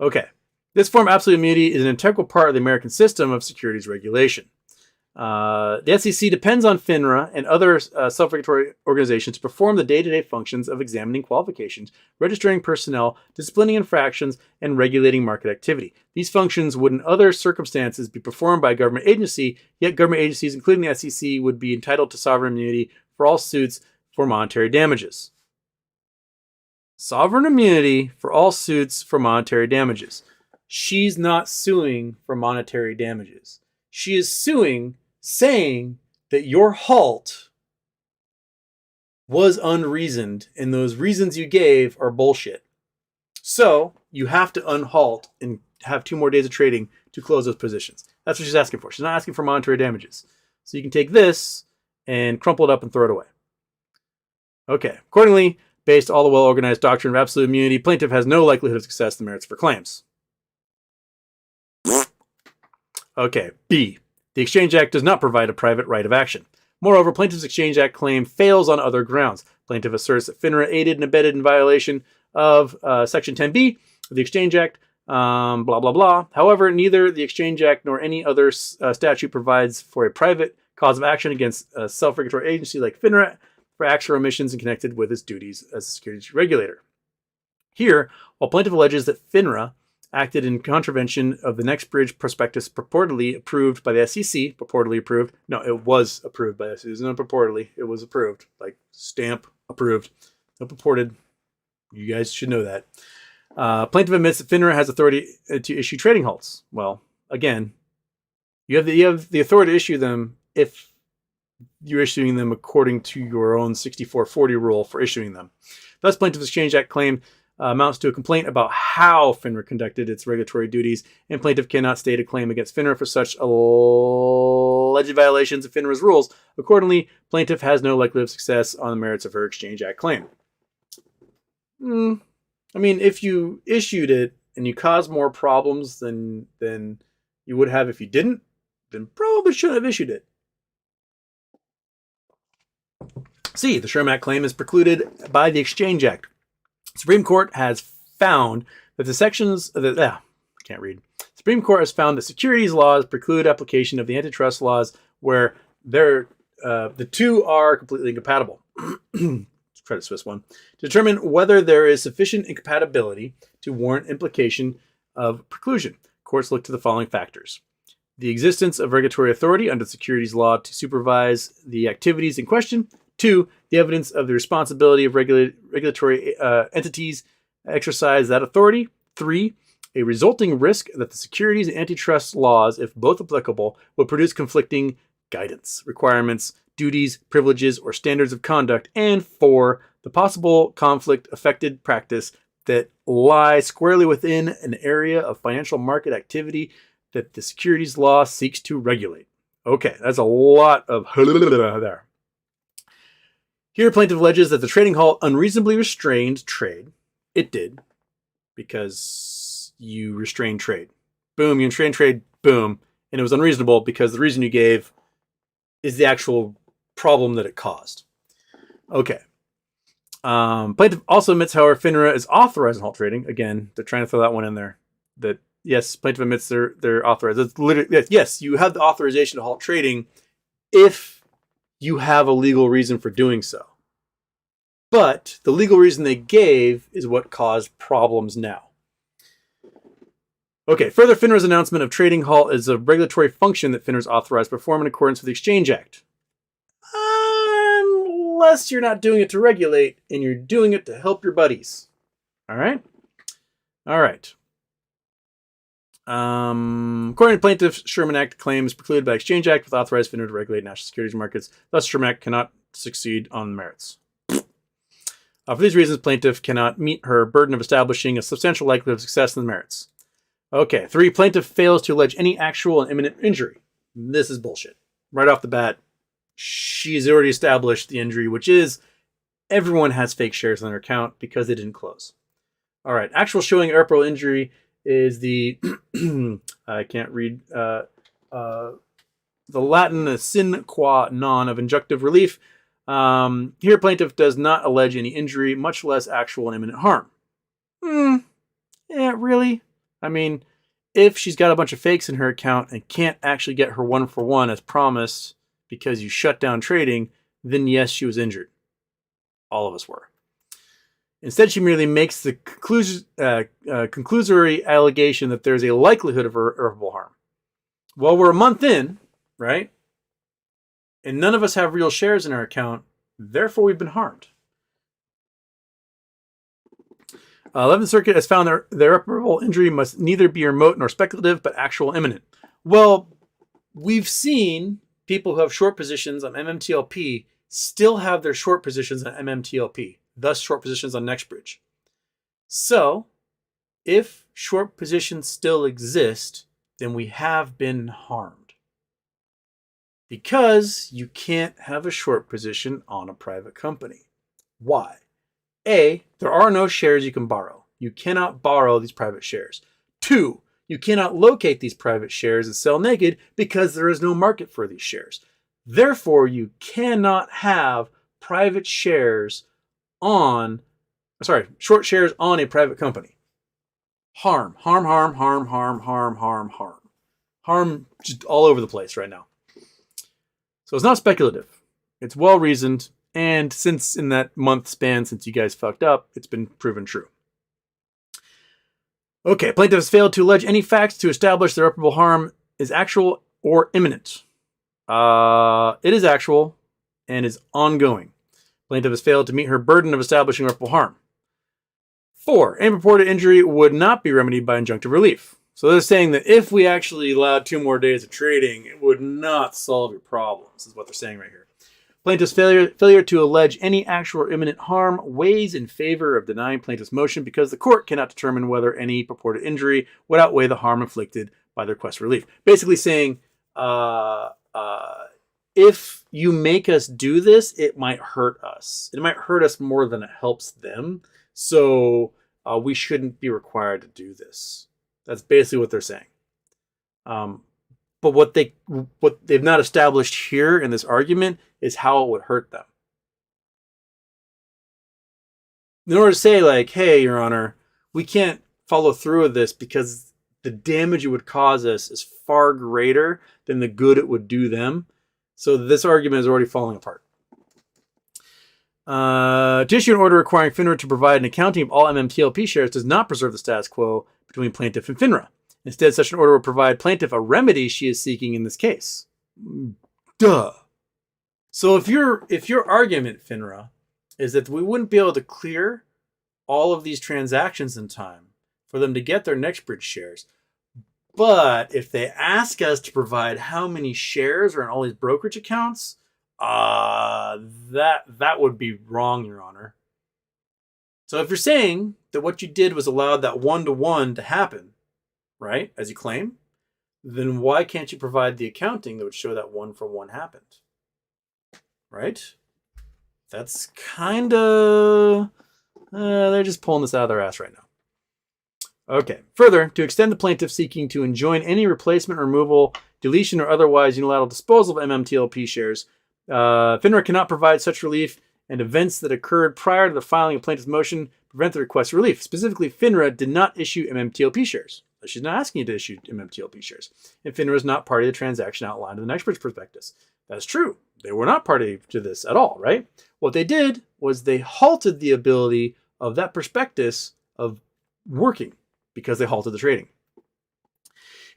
Okay. This form of absolute immunity is an integral part of the American system of securities regulation. The SEC depends on FINRA and other self-regulatory organizations to perform the day-to-day functions of examining qualifications, registering personnel, disciplining infractions, and regulating market activity. These functions would in other circumstances be performed by a government agency, yet government agencies, including the SEC, would be entitled to sovereign immunity for all suits for monetary damages. Sovereign immunity for all suits for monetary damages. She's not suing for monetary damages. She is suing, saying that your halt was unreasoned and those reasons you gave are bullshit. So you have to unhalt and have 2 more days of trading to close those positions. That's what she's asking for. She's not asking for monetary damages. So you can take this and crumple it up and throw it away. Okay. Accordingly, based on all the well-organized doctrine of absolute immunity, plaintiff has no likelihood of success in the merits of her claims. Okay, B. The Exchange Act does not provide a private right of action. Moreover, Plaintiff's Exchange Act claim fails on other grounds. Plaintiff asserts that FINRA aided and abetted in violation of Section 10B of the Exchange Act, blah, blah, blah. However, neither the Exchange Act nor any other statute provides for a private cause of action against a self-regulatory agency like FINRA for acts or omissions connected with its duties as a securities regulator. Here, while plaintiff alleges that FINRA acted in contravention of the NextBridge prospectus purportedly approved by the SEC. Purportedly approved. No, it was approved by the SEC. It was not purportedly. It was approved. Like, stamp approved. No purported. You guys should know that. Plaintiff admits that FINRA has authority to issue trading halts. Well, again, you have the authority to issue them if you're issuing them according to your own 6440 rule for issuing them. Thus, Plaintiff's Exchange Act claim amounts to a complaint about how FINRA conducted its regulatory duties, and plaintiff cannot state a claim against FINRA for such alleged violations of FINRA's rules. Accordingly, plaintiff has no likelihood of success on the merits of her Exchange Act claim. I mean, if you issued it and you caused more problems than you would have if you didn't, then probably shouldn't have issued it. C. The Sherm Act claim is precluded by the Exchange Act. Supreme Court has found that the sections I can't read. Supreme Court has found that securities laws preclude application of the antitrust laws where the two are completely incompatible. Credit Suisse one. To determine whether there is sufficient incompatibility to warrant implication of preclusion, courts look to the following factors: the existence of regulatory authority under securities law to supervise the activities in question. 2, the evidence of the responsibility of regulatory entities exercise that authority. 3, a resulting risk that the securities and antitrust laws, if both applicable, would produce conflicting guidance, requirements, duties, privileges, or standards of conduct. And 4, the possible conflict affected practice that lie squarely within an area of financial market activity that the securities law seeks to regulate. Okay, that's a lot of there. Here, plaintiff alleges that the trading halt unreasonably restrained trade. It did, because you restrained trade. Boom, you restrained trade, boom. And it was unreasonable because the reason you gave is the actual problem that it caused. Okay. Plaintiff also admits, however, FINRA is authorized in halt trading. Again, they're trying to throw that one in there. That, yes, plaintiff admits they're authorized. It's literally, yes, you have the authorization to halt trading if you have a legal reason for doing so. But the legal reason they gave is what caused problems now. Okay, further, FINRA's announcement of trading halt is a regulatory function that FINRA is authorized to perform in accordance with the Exchange Act. Unless you're not doing it to regulate and you're doing it to help your buddies. All right? All right. According to plaintiff, Sherman Act claims precluded by Exchange Act with authorized FINRA to regulate national securities markets. Thus, Sherman Act cannot succeed on merits. For these reasons, plaintiff cannot meet her burden of establishing a substantial likelihood of success in the merits. Okay, 3, plaintiff fails to allege any actual and imminent injury. This is bullshit. Right off the bat, she's already established the injury, which is everyone has fake shares on their account because they didn't close. All right, actual showing irreparable injury is the, I can't read, the Latin sine qua non of injunctive relief. Here, plaintiff does not allege any injury, much less actual and imminent harm. Yeah, really? I mean, if she's got a bunch of fakes in her account and can't actually get her 1-for-1 as promised because you shut down trading, then yes, she was injured. All of us were. Instead, she merely makes the conclusory allegation that there's a likelihood of irreparable harm. Well, we're a month in, right? And none of us have real shares in our account. Therefore, we've been harmed. 11th Circuit has found that the irreparable injury must neither be remote nor speculative, but actual imminent. Well, we've seen people who have short positions on MMTLP still have their short positions on MMTLP, thus short positions on NextBridge. So, if short positions still exist, then we have been harmed. Because you can't have a short position on a private company. Why? A, there are no shares you can borrow. You cannot borrow these private shares. 2, you cannot locate these private shares and sell naked because there is no market for these shares. Therefore, you cannot have private shares on, short shares on a private company. Harm just all over the place right now. So it's not speculative. It's well-reasoned. And since in that month span since you guys fucked up, it's been proven true. Okay, plaintiff has failed to allege any facts to establish the irreparable harm is actual or imminent. It is actual and is ongoing. Plaintiff has failed to meet her burden of establishing irreparable harm. 4, any purported injury would not be remedied by injunctive relief. So they're saying that if we actually allowed 2 more days of trading, it would not solve your problems, is what they're saying right here. Plaintiff's failure to allege any actual or imminent harm weighs in favor of denying plaintiff's motion because the court cannot determine whether any purported injury would outweigh the harm inflicted by the request for relief. Basically saying, if you make us do this, it might hurt us. It might hurt us more than it helps them. So we shouldn't be required to do this. That's basically what they're saying. But what they've not established here in this argument is how it would hurt them. In order to say like, hey, Your Honor, we can't follow through with this because the damage it would cause us is far greater than the good it would do them. So this argument is already falling apart. To issue an order requiring FINRA to provide an accounting of all MMTLP shares does not preserve the status quo between plaintiff and FINRA. Instead, such an order would provide plaintiff a remedy she is seeking in this case. Duh. So if your argument, FINRA, is that we wouldn't be able to clear all of these transactions in time for them to get their NextBridge shares, but if they ask us to provide how many shares are in all these brokerage accounts, that would be wrong, Your Honor. So if you're saying that what you did was allowed that one-to-one to happen, right, as you claim, then why can't you provide the accounting that would show that one-for-one happened? Right? That's kind of... they're just pulling this out of their ass right now. Okay. Further, to extend the plaintiff seeking to enjoin any replacement, removal, deletion, or otherwise unilateral disposal of MMTLP shares, FINRA cannot provide such relief, and events that occurred prior to the filing of plaintiff's motion prevent the request for relief. Specifically, FINRA did not issue MMTLP shares. She's not asking you to issue MMTLP shares. And FINRA is not party to the transaction outlined in the NextBridge prospectus. That's true. They were not party to this at all, right? What they did was they halted the ability of that prospectus of working because they halted the trading.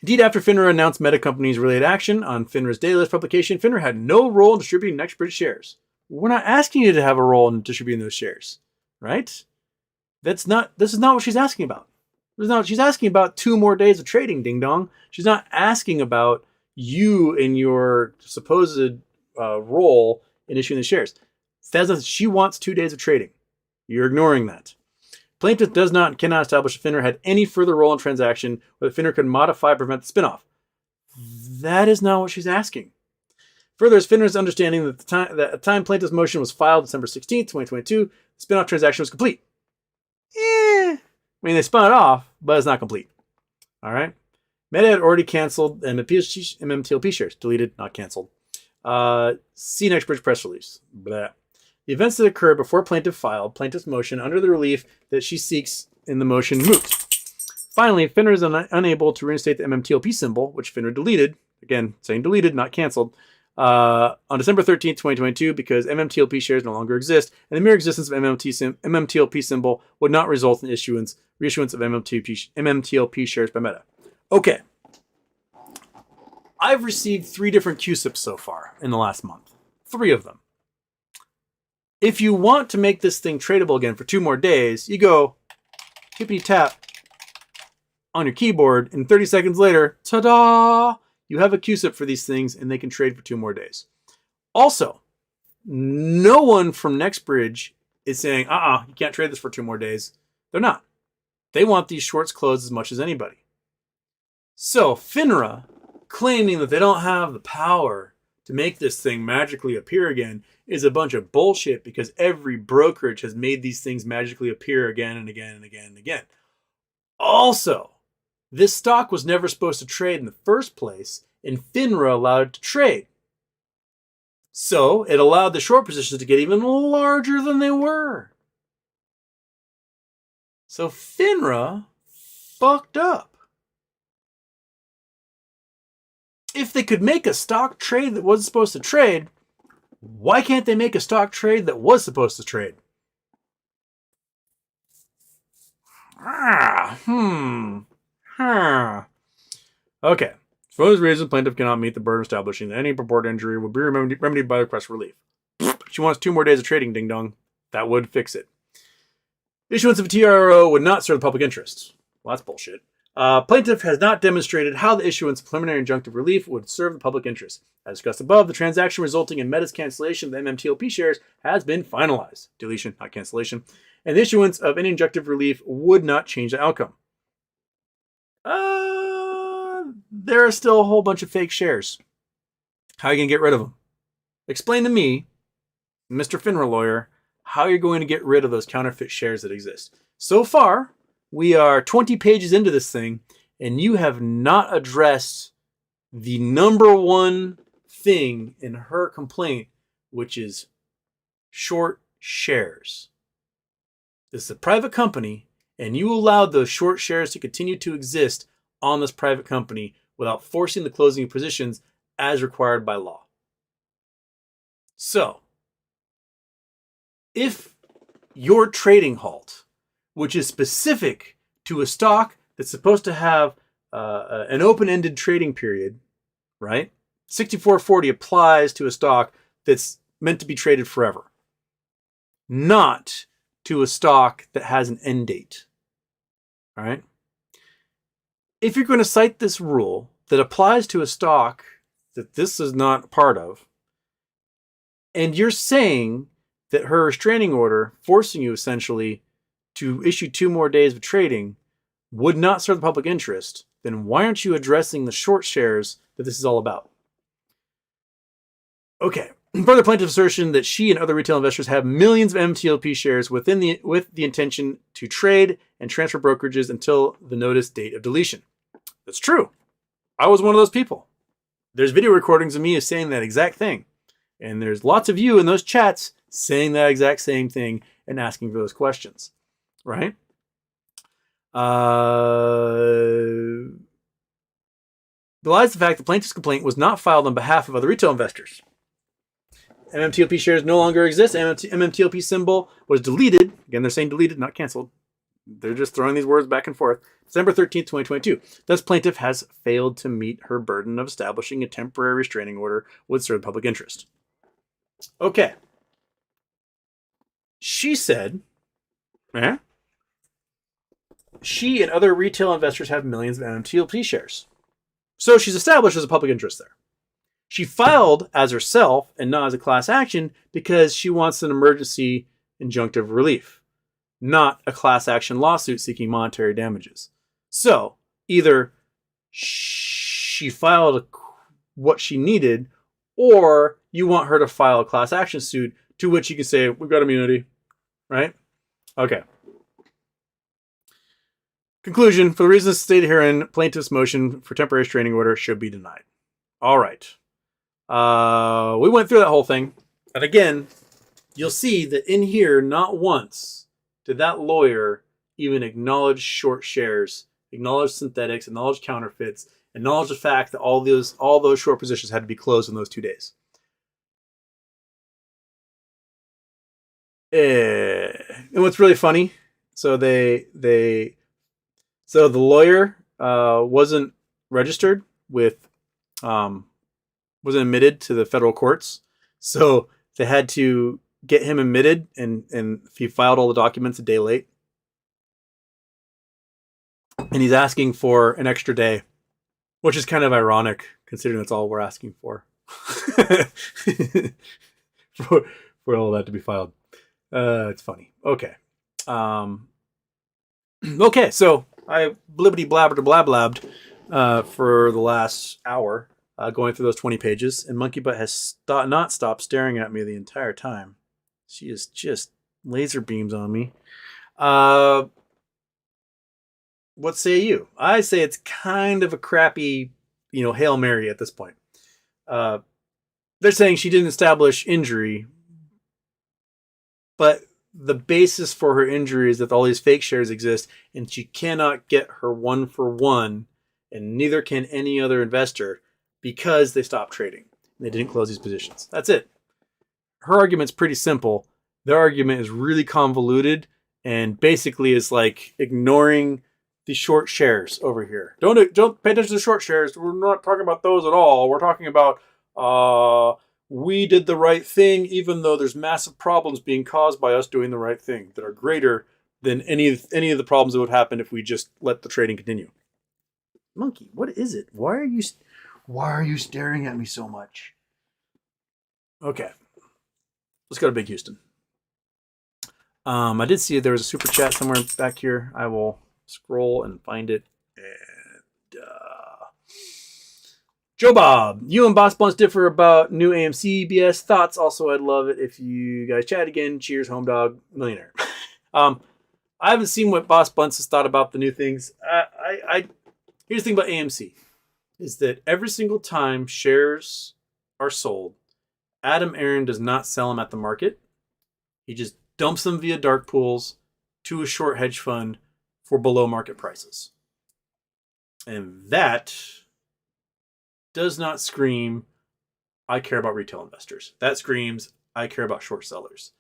Indeed, after FINRA announced Meta Company's related action on FINRA's daily list publication, FINRA had no role in distributing NextBridge shares. We're not asking you to have a role in distributing those shares, right? This is not what she's asking about. She's asking about 2 more days of trading, ding dong. She's not asking about you and your supposed role in issuing the shares. She wants 2 days of trading. You're ignoring that. Plaintiff cannot establish that FINRA had any further role in transaction or that FINRA could modify or prevent the spinoff. That is not what she's asking. Further, it's FINRA's understanding that at the time plaintiff's motion was filed December 16th, 2022, the spinoff transaction was complete. I mean, they spun it off, but it's not complete. All right? Meta had already canceled MMTLP shares. Deleted, not canceled. See NextBridge press release. Blah. The events that occurred before plaintiff filed plaintiff's motion under the relief that she seeks in the motion moot. Finally, FINRA is unable to reinstate the MMTLP symbol, which FINRA deleted, again, saying deleted, not canceled, on December 13th, 2022, because MMTLP shares no longer exist, and the mere existence of MMTLP symbol would not result in reissuance of MMTLP shares by Meta. Okay. I've received 3 different QSIPs so far in the last month. 3 of them. If you want to make this thing tradable again for 2 more days, you go tippity tap on your keyboard, and 30 seconds later, ta-da! You have a QSIP for these things, and they can trade for 2 more days. Also, no one from NextBridge is saying, you can't trade this for 2 more days. They're not. They want these shorts closed as much as anybody. So, FINRA, claiming that they don't have the power to make this thing magically appear again, is a bunch of bullshit because every brokerage has made these things magically appear again and again and again and again. Also, this stock was never supposed to trade in the first place, and FINRA allowed it to trade. So, it allowed the short positions to get even larger than they were. So, FINRA fucked up. If they could make a stock trade that wasn't supposed to trade, why can't they make a stock trade that was supposed to trade? Okay. For those reasons, plaintiff cannot meet the burden establishing that any purported injury would be remedied by request for relief. She wants 2 more days of trading, ding dong. That would fix it. Issuance of a TRO would not serve the public interest. Well, that's bullshit. Plaintiff has not demonstrated how the issuance of preliminary injunctive relief would serve the public interest. As discussed above, the transaction resulting in Meta's cancellation of the MMTLP shares has been finalized. Deletion, not cancellation. And the issuance of any injunctive relief would not change the outcome. There are still a whole bunch of fake shares. How are you going to get rid of them? Explain to me, Mr. FINRA lawyer, how you're going to get rid of those counterfeit shares that exist. So far, we are 20 pages into this thing, and you have not addressed the number one thing in her complaint, which is short shares. This is a private company, and you allowed those short shares to continue to exist on this private company without forcing the closing of positions as required by law. So, if your trading halt, which is specific to a stock that's supposed to have an open-ended trading period, right? 6440 applies to a stock that's meant to be traded forever, not to a stock that has an end date. All right? If you're going to cite this rule that applies to a stock that this is not part of, and you're saying that her restraining order, forcing you essentially to issue 2 more days of trading, would not serve the public interest, then why aren't you addressing the short shares that this is all about? Okay. Further plaintiff's assertion that she and other retail investors have millions of MMTLP shares with the intention to trade and transfer brokerages until the notice date of deletion. That's true. I was one of those people. There's video recordings of me saying that exact thing. And there's lots of you in those chats saying that exact same thing and asking for those questions. Right? Belies the fact the plaintiff's complaint was not filed on behalf of other retail investors. MMTLP shares no longer exist. MMTLP symbol was deleted. Again, they're saying deleted, not canceled. They're just throwing these words back and forth. December 13th, 2022. Thus, plaintiff has failed to meet her burden of establishing a temporary restraining order would serve the public interest. Okay. She said, she and other retail investors have millions of MMTLP shares. So she's established as a public interest there. She filed as herself and not as a class action because she wants an emergency injunctive relief, not a class action lawsuit seeking monetary damages. So either she filed what she needed, or you want her to file a class action suit to which you can say, we've got immunity, right? Okay. Conclusion, for the reasons stated herein, plaintiff's motion for temporary restraining order should be denied. All right. We went through that whole thing. And again, you'll see that in here, not once did that lawyer even acknowledge short shares, acknowledge synthetics, acknowledge counterfeits, acknowledge the fact that all those short positions had to be closed in those 2 days. And what's really funny, so the lawyer wasn't registered with wasn't admitted to the federal courts. So they had to get him admitted, and he filed all the documents a day late. And he's asking for an extra day, which is kind of ironic considering that's all we're asking for. for all that to be filed. It's funny. Okay. Okay, so I blibbity blabbered blabbed for the last hour. Going through those 20 pages, and Monkey Butt has not stopped staring at me the entire time. She is just laser beams on me. What say you? I say it's kind of a crappy, Hail Mary at this point. They're saying she didn't establish injury, but the basis for her injury is that all these fake shares exist, and she cannot get her 1-for-1, and neither can any other investor, because they stopped trading. They didn't close these positions. That's it. Her argument's pretty simple. Their argument is really convoluted and basically is like ignoring the short shares over here. Don't pay attention to the short shares. We're not talking about those at all. We're talking about we did the right thing even though there's massive problems being caused by us doing the right thing that are greater than any of the problems that would happen if we just let the trading continue. Monkey, what is it? Why are you staring at me so much? Okay. Let's go to Big Houston. I did see there was a super chat somewhere back here. I will scroll and find it. And Joe Bob, you and Boss Blunts differ about new AMC BS thoughts. Also, I'd love it if you guys chat again. Cheers, Home Dog Millionaire. I haven't seen what Boss Blunts has thought about the new things. Here's the thing about AMC. Is that every single time shares are sold, Adam Aron does not sell them at the market. He just dumps them via dark pools to a short hedge fund for below market prices. And that does not scream, I care about retail investors. That screams, I care about short sellers.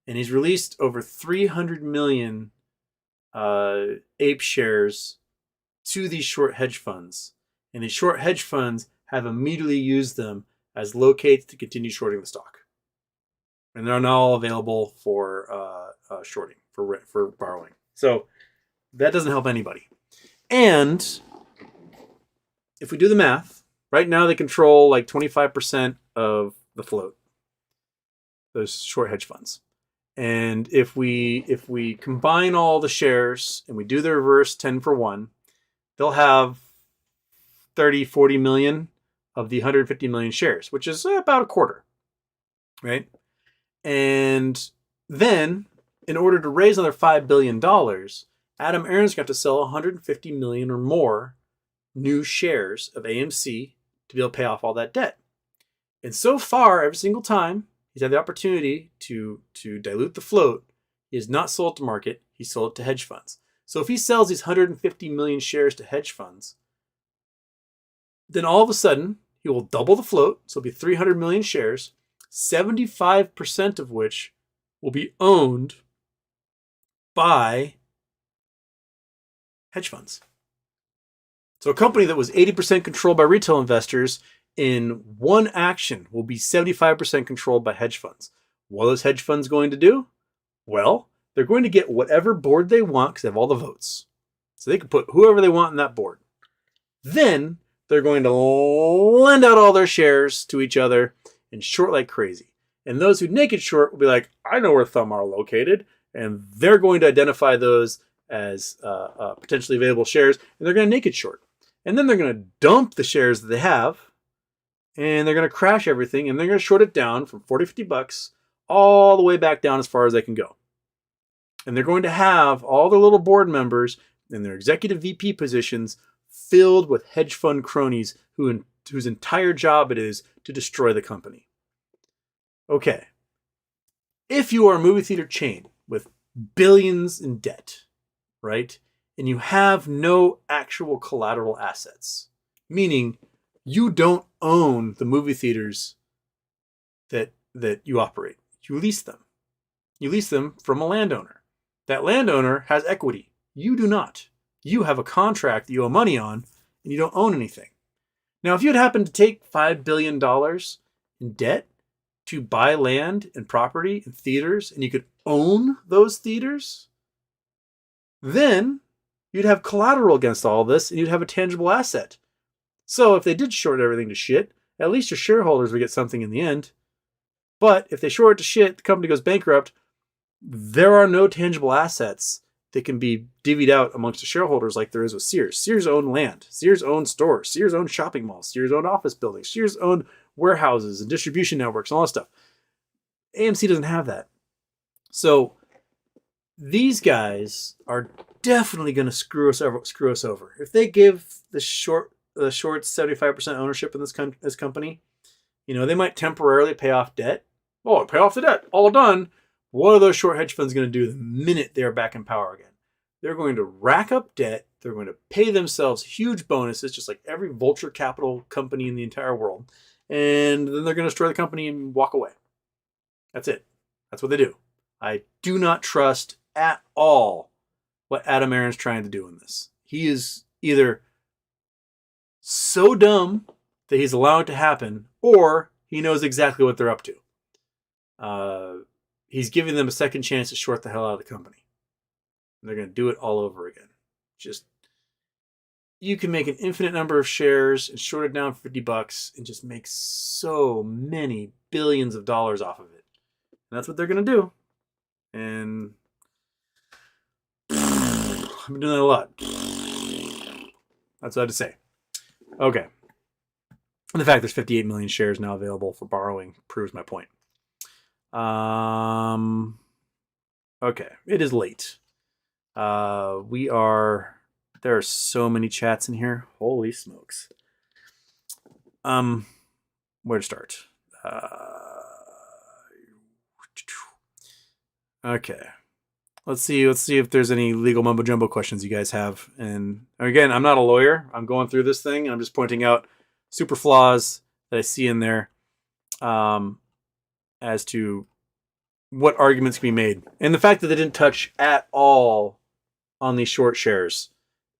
And he's released over 300 million ape shares to these short hedge funds. And these short hedge funds have immediately used them as locates to continue shorting the stock. And they're now all available for shorting, for borrowing. So that doesn't help anybody. And if we do the math, right now they control like 25% of the float, those short hedge funds. And if we combine all the shares and we do the reverse 10 for 1, they'll have 30, 40 million of the 150 million shares, which is about a quarter, right? And then in order to raise another $5 billion, Adam Aron's got to sell 150 million or more new shares of AMC to be able to pay off all that debt. And so far, every single time he's had the opportunity to dilute the float, he has not sold to market, he sold it to hedge funds. So if he sells these 150 million shares to hedge funds, then all of a sudden he will double the float, so it'll be 300 million shares, 75% of which will be owned by hedge funds. So a company that was 80% controlled by retail investors in one action will be 75% controlled by hedge funds. What are those hedge funds going to do? Well, they're going to get whatever board they want because they have all the votes. So they can put whoever they want in that board. Then they're going to lend out all their shares to each other and short like crazy. And those who naked short will be like, I know where thumb are located. And they're going to identify those as potentially available shares. And they're going to naked short. And then they're going to dump the shares that they have. And they're going to crash everything. And they're going to short it down from 40, 50 bucks all the way back down as far as they can go. And they're going to have all their little board members in their executive VP positions filled with hedge fund cronies whose entire job it is to destroy the company. Okay. If you are a movie theater chain with billions in debt, right, and you have no actual collateral assets, meaning you don't own the movie theaters that you operate. You lease them. You lease them from a landowner. That landowner has equity. You do not. You have a contract that you owe money on, and you don't own anything. Now, if you had happened to take $5 billion in debt to buy land and property and theaters, and you could own those theaters, then you'd have collateral against all this, and you'd have a tangible asset. So if they did short everything to shit, at least your shareholders would get something in the end. But if they short it to shit, the company goes bankrupt, there are no tangible assets that can be divvied out amongst the shareholders like there is with Sears. Sears owned land. Sears owned stores. Sears owned shopping malls. Sears owned office buildings. Sears owned warehouses and distribution networks and all that stuff. AMC doesn't have that. So these guys are definitely going to screw us over. If they give the shorts 75% ownership in this company, they might temporarily pay off debt. Oh, pay off the debt. All done. What are those short hedge funds going to do the minute they're back in power again? They're going to rack up debt. They're going to pay themselves huge bonuses, just like every vulture capital company in the entire world. And then they're going to destroy the company and walk away. That's it. That's what they do. I do not trust at all what Adam Aron's trying to do in this. He is either so dumb that he's allowed it to happen, or he knows exactly what they're up to. He's giving them a second chance to short the hell out of the company. And they're going to do it all over again. You can make an infinite number of shares and short it down for $50 and just make so many billions of dollars off of it. And that's what they're going to do. And I've been doing that a lot. That's what I had to say. Okay. And the fact there's 58 million shares now available for borrowing proves my point. Okay, it is late. There are so many chats in here. Holy smokes. Where to start? Okay. Let's see if there's any legal mumbo jumbo questions you guys have. And again, I'm not a lawyer. I'm going through this thing. I'm just pointing out super flaws that I see in there, as to what arguments can be made. And the fact that they didn't touch at all on these short shares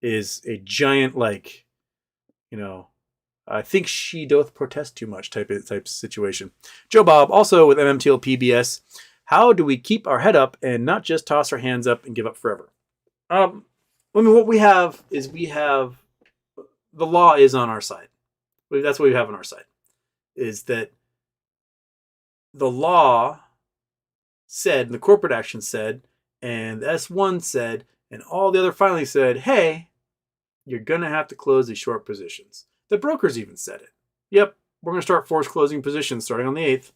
is a giant, like, I think she doth protest too much type of situation. Joe Bob, also with MMTLP BS, how do we keep our head up and not just toss our hands up and give up forever? What we have is the law is on our side. That's what we have on our side, is that the law said, and the corporate action said, and the S1 said, and all the other filings said, hey, you're going to have to close these short positions. The brokers even said it. Yep, we're going to start forced closing positions starting on the 8th.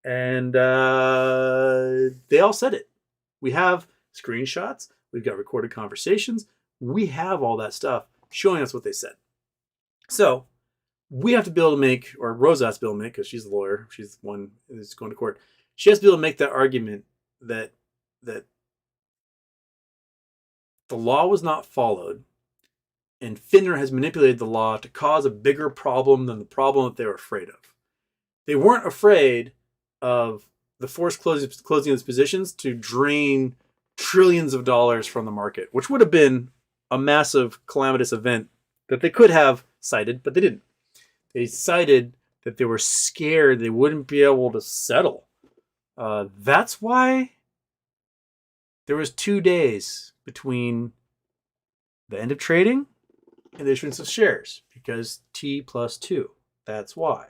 And they all said it. We have screenshots. We've got recorded conversations. We have all that stuff showing us what they said. So we have to be able to make, or Roza has to be able to make, because she's the lawyer. She's the one who's going to court. She has to be able to make that argument that the law was not followed, and FINRA has manipulated the law to cause a bigger problem than the problem that they were afraid of. They weren't afraid of the forced closing of these positions to drain trillions of dollars from the market, which would have been a massive calamitous event that they could have cited, but they didn't. They cited that they were scared they wouldn't be able to settle. That's why there was 2 days between the end of trading and the issuance of shares, because T plus 2. That's why.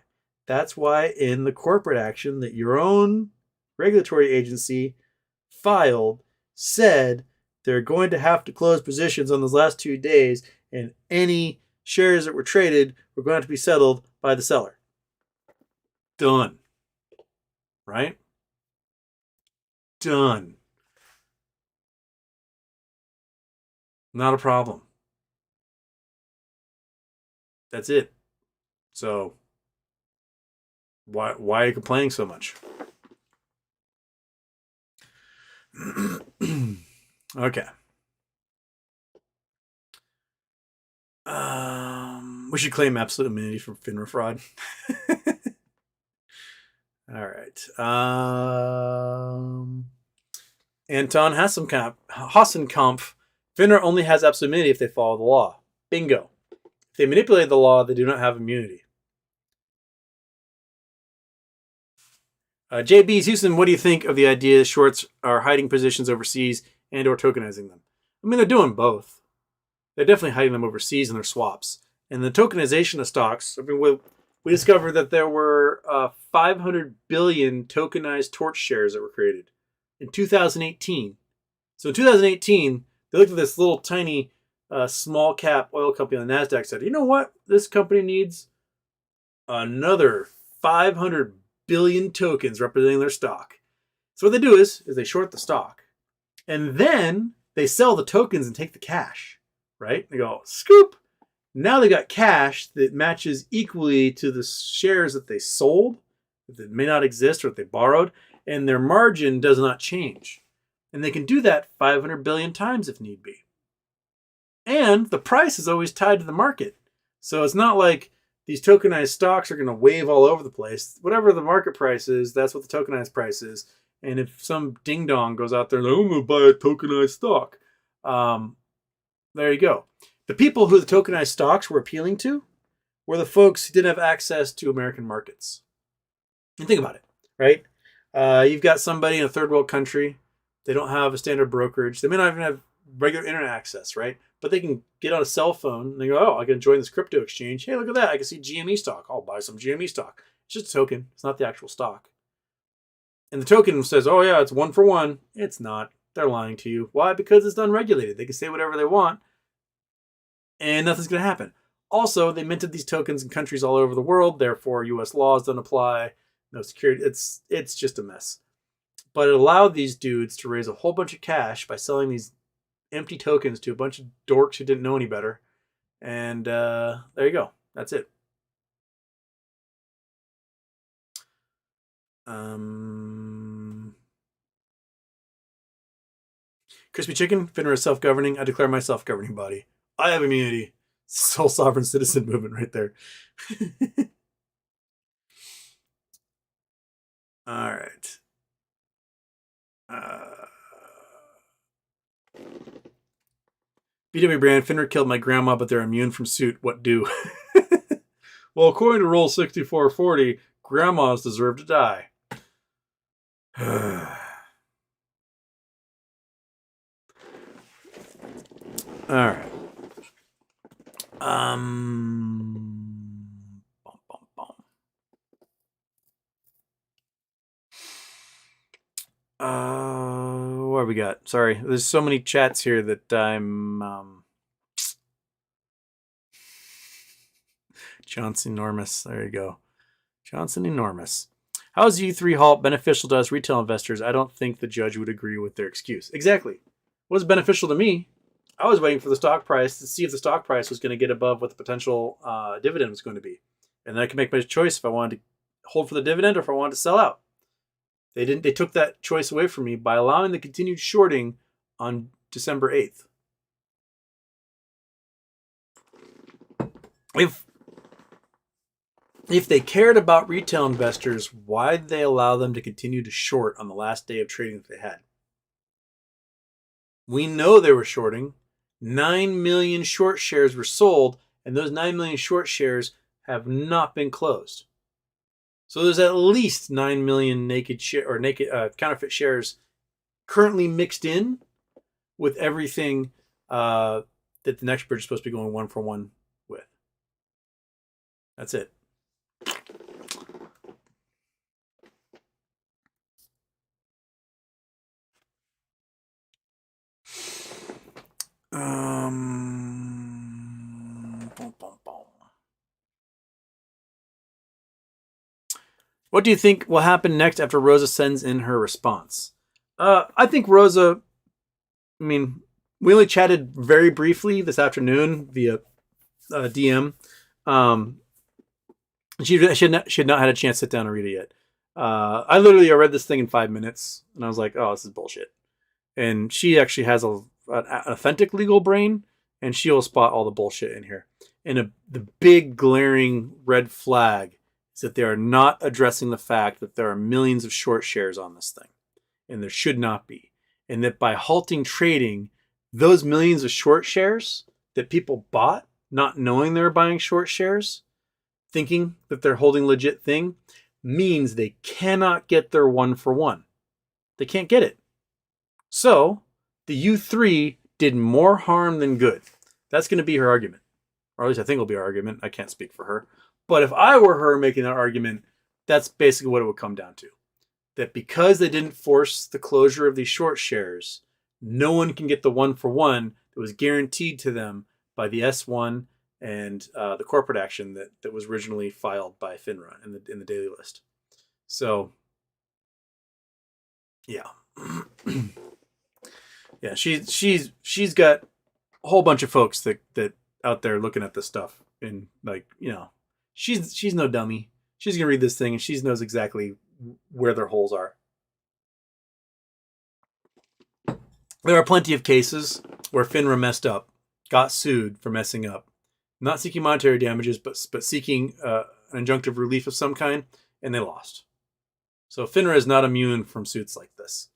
That's why in the corporate action that your own regulatory agency filed said they're going to have to close positions on those last 2 days, and any shares that were traded were going to be settled by the seller. Done. Right? Done. Not a problem. That's it. So why are you complaining so much? Okay. We should claim absolute immunity from FINRA fraud. All right. Anton Hassenkampf. FINRA only has absolute immunity if they follow the law. Bingo. If they manipulate the law, they do not have immunity. JB's Houston, what do you think of the idea shorts are hiding positions overseas and or tokenizing them? I mean, they're doing both. They're definitely hiding them overseas in their swaps. And the tokenization of stocks, I mean, we discovered that there were 500 billion tokenized torch shares that were created in 2018. So in 2018, they looked at this little tiny small cap oil company on the NASDAQ, said, you know what? This company needs another 500 billion tokens representing their stock. So what they do is they short the stock, and then they sell the tokens and take the cash, right? They go, scoop. Now they got cash that matches equally to the shares that they sold, that may not exist, or that they borrowed, and their margin does not change. And they can do that 500 billion times if need be. And the price is always tied to the market. So it's not like these tokenized stocks are going to wave all over the place. Whatever the market price is, that's what the tokenized price is. And if some ding dong goes out there and I'm going to buy a tokenized stock, there you go. The people who the tokenized stocks were appealing to were the folks who didn't have access to American markets. And think about it, right? You've got somebody in a third world country. They don't have a standard brokerage. They may not even have regular internet access, right? But they can get on a cell phone and they go, oh, I can join this crypto exchange. Hey, look at that. I can see GME stock. I'll buy some GME stock. It's just a token. It's not the actual stock. And the token says, oh, yeah, it's 1 for 1. It's not. They're lying to you. Why? Because it's unregulated. They can say whatever they want and nothing's going to happen. Also, they minted these tokens in countries all over the world. Therefore, U.S. laws don't apply. No security. It's just a mess. But it allowed these dudes to raise a whole bunch of cash by selling these empty tokens to a bunch of dorks who didn't know any better. And there you go. That's it. Crispy Chicken, FINRA is self-governing. I declare my self-governing body. I have immunity. Sole sovereign citizen movement right there. All right. BW Brand, FINRA killed my grandma, but they're immune from suit. What do? Well, according to Rule 6440, grandmas deserve to die. All right. What have we got? Sorry, there's so many chats here that I'm Johnson Enormous. There you go. Johnson Enormous. How is U3 halt beneficial to us retail investors? I don't think the judge would agree with their excuse. Exactly. What was beneficial to me? I was waiting for the stock price to see if the stock price was going to get above what the potential dividend was going to be. And then I could make my choice if I wanted to hold for the dividend or if I wanted to sell out. They didn't. They took that choice away from me by allowing the continued shorting on December 8th. If they cared about retail investors, why did they allow them to continue to short on the last day of trading that they had? We know they were shorting. 9 million short shares were sold, and those 9 million short shares have not been closed. So there's at least 9 million counterfeit shares currently mixed in with everything that the next bridge is supposed to be going 1-for-1 with. That's it. What do you think will happen next after Roza sends in her response? I think Roza, we only chatted very briefly this afternoon via DM. She had not had a chance to sit down and read it yet. I read this thing in 5 minutes, and I was like, oh, this is bullshit. And she actually has an authentic legal brain, and she will spot all the bullshit in here. And the big glaring red flag is that they are not addressing the fact that there are millions of short shares on this thing, and there should not be. And that by halting trading, those millions of short shares that people bought, not knowing they were buying short shares, thinking that they're holding legit thing, means they cannot get their 1-for-1. They can't get it. So the U3 did more harm than good. That's going to be her argument. Or at least I think it'll be her argument. I can't speak for her. But if I were her making that argument, that's basically what it would come down to. That because they didn't force the closure of these short shares, no one can get the 1-for-1 that was guaranteed to them by the S1 and the corporate action that was originally filed by FINRA in the daily list. So, yeah. Yeah, she's got a whole bunch of folks that out there looking at this stuff, and she's no dummy. She's gonna read this thing and she knows exactly where their holes are. There are plenty of cases where FINRA messed up, got sued for messing up, not seeking monetary damages, but seeking an injunctive relief of some kind, and they lost. So FINRA is not immune from suits like this.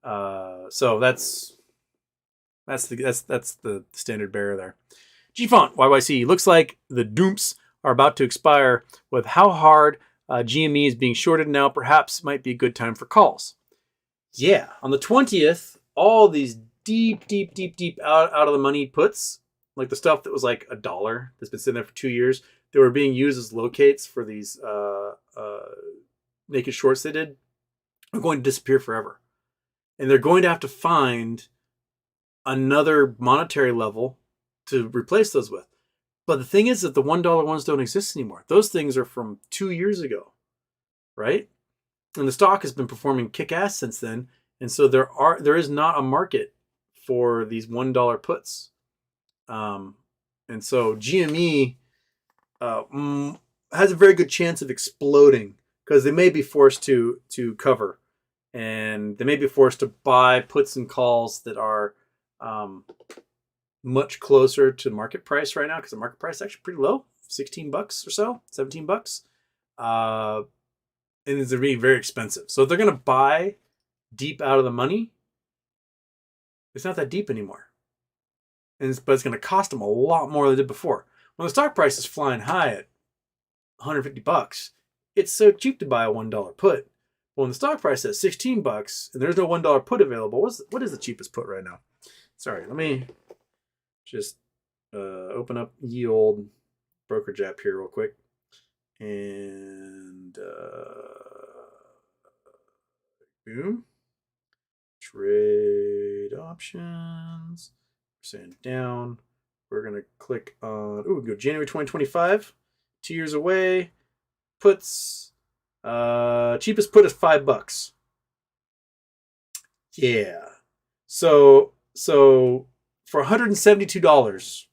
So that's the standard bearer there. G-Font, YYC, looks like the doomps are about to expire. With how hard GME is being shorted now, perhaps might be a good time for calls. Yeah, on the 20th, all these deep out of the money puts, like the stuff that was like $1 that's been sitting there for 2 years, they were being used as locates for these naked shorts they did, are going to disappear forever. And they're going to have to find another monetary level to replace those with. But the thing is that the $1 ones don't exist anymore. Those things are from 2 years ago, right? And the stock has been performing kick-ass since then. And so there is not a market for these $1 puts. And so GME has a very good chance of exploding because they may be forced to cover and they may be forced to buy puts and calls that are much closer to market price right now, because the market price is actually pretty low, $16 or so, $17. And it's being very expensive. So if they're going to buy deep out of the money, it's not that deep anymore. But it's going to cost them a lot more than it did before. When the stock price is flying high at $150, it's so cheap to buy a $1 put. But when the stock price is at $16 and there's no $1 put available, what is the cheapest put right now? Sorry, let me just open up ye old brokerage app here real quick. And boom. Trade options. Percent down. We're going to click on, we go January 2025, 2 years away. Puts, cheapest put is $5. Yeah. So for $172,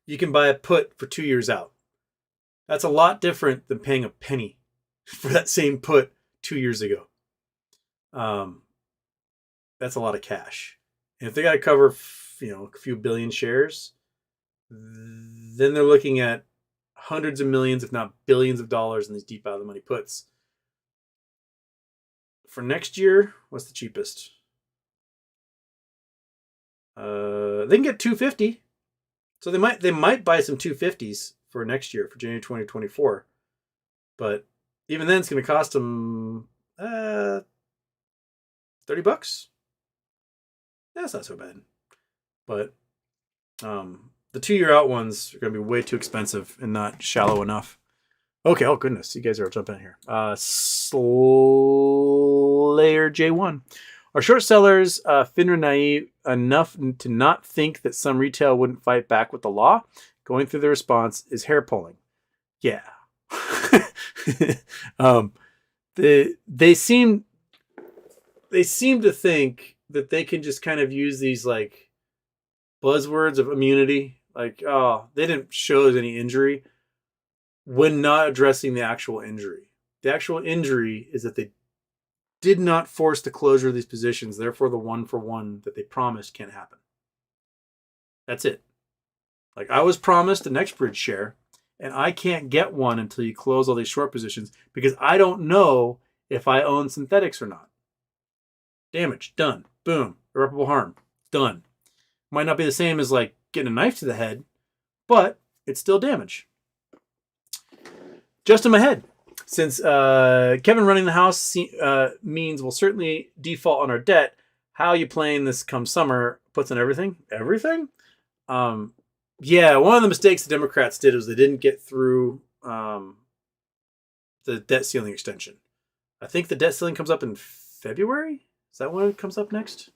you can buy a put for 2 years out. That's a lot different than paying a penny for that same put 2 years ago. That's a lot of cash. And if they got to cover, a few billion shares, then they're looking at hundreds of millions, if not billions of dollars in these deep out of the money puts. For next year, what's the cheapest? They can get $250. So they might buy some 250s for next year, for January 2024. But even then, it's going to cost them $30. That's not so bad. But the 2 year out ones are going to be way too expensive and not shallow enough. Okay, oh goodness, you guys are jumping in here. Slayer J1. Are short sellers FINRA naive enough to not think that some retail wouldn't fight back with the law? Going through the response is hair pulling. Yeah. They seem to think that they can just kind of use these like buzzwords of immunity, like, oh, they didn't show any injury, when not addressing the actual injury. The actual injury is that they did not force the closure of these positions, therefore the 1-for-1 that they promised can't happen. That's it. Like, I was promised an Exbridge share, and I can't get one until you close all these short positions because I don't know if I own synthetics or not. Damage, done. Boom. Irreparable harm, done. Might not be the same as like getting a knife to the head, but it's still damage. Just in my head. Since Kevin running the house means we'll certainly default on our debt, how are you playing this come summer? Puts on everything? Everything? Yeah, one of the mistakes the Democrats did was they didn't get through the debt ceiling extension. I think the debt ceiling comes up in February? Is that when it comes up next?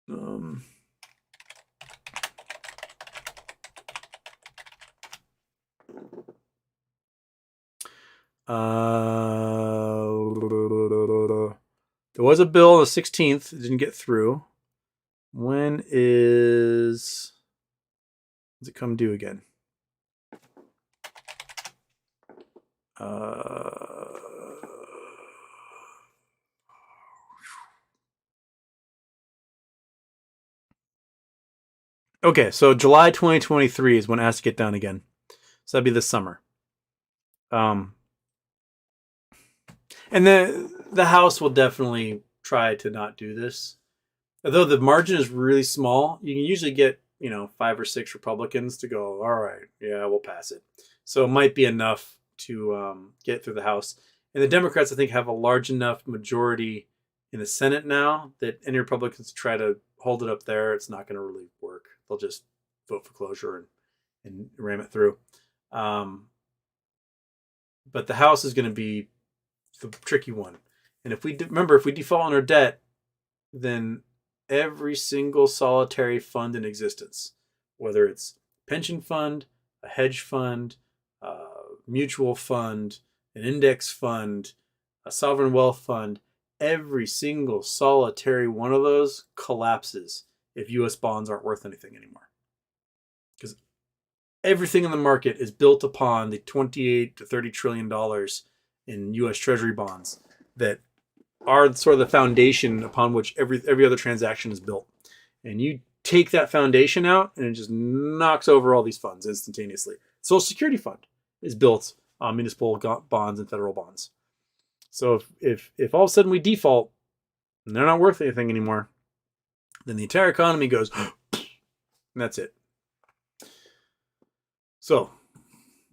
There was a bill on the 16th. It didn't get through. Does it come due again? Okay, so July 2023 is when it has to get done again. So that'd be this summer. And the House will definitely try to not do this. Although the margin is really small, you can usually get, 5 or 6 Republicans to go, all right, yeah, we'll pass it. So it might be enough to get through the House. And the Democrats, I think, have a large enough majority in the Senate now that any Republicans try to hold it up there, it's not going to really work. They'll just vote for closure and ram it through. But the House is going to be the tricky one. And if we default on our debt, then every single solitary fund in existence, whether it's pension fund, a hedge fund, a mutual fund, an index fund, a sovereign wealth fund, every single solitary one of those collapses if U.S. bonds aren't worth anything anymore. Because everything in the market is built upon the $28 to $30 trillion in U.S. Treasury bonds that are sort of the foundation upon which every other transaction is built. And you take that foundation out, and it just knocks over all these funds instantaneously. Social Security Fund is built on municipal bonds and federal bonds. So if all of a sudden we default and they're not worth anything anymore, then the entire economy goes, and that's it. So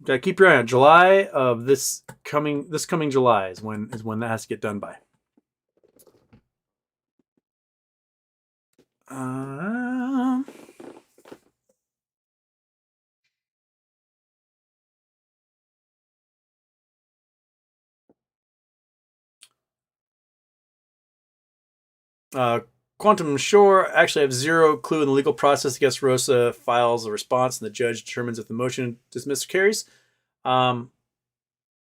gotta keep your eye on July of this coming July is when that has to get done by. Quantum Shore, actually I have zero clue in the legal process. I guess Rosa files a response and the judge determines if the motion dismissed carries. Yeah,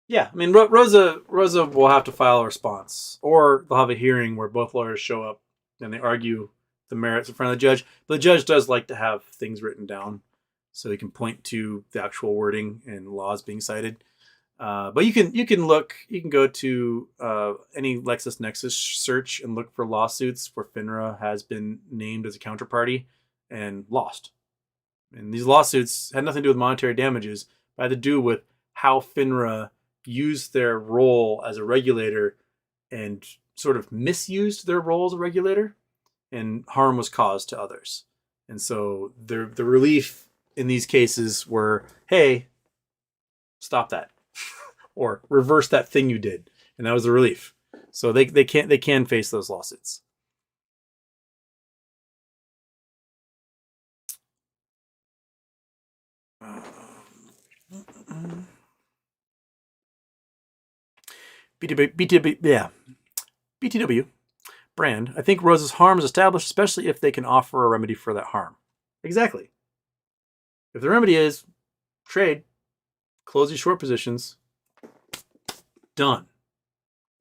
I mean, Rosa will have to file a response, or they'll have a hearing where both lawyers show up and they argue the merits in front of the judge. But the judge does like to have things written down so he can point to the actual wording and laws being cited. But you can go to any LexisNexis search and look for lawsuits where FINRA has been named as a counterparty and lost. And these lawsuits had nothing to do with monetary damages, but had to do with how FINRA used their role as a regulator and sort of misused their role as a regulator, and harm was caused to others. And so the relief in these cases were, hey, stop that. Or reverse that thing you did, and that was the relief. So they can face those lawsuits. BTW brand. I think Rosa's harm is established, especially if they can offer a remedy for that harm. Exactly. If the remedy is trade, close these short positions. Done.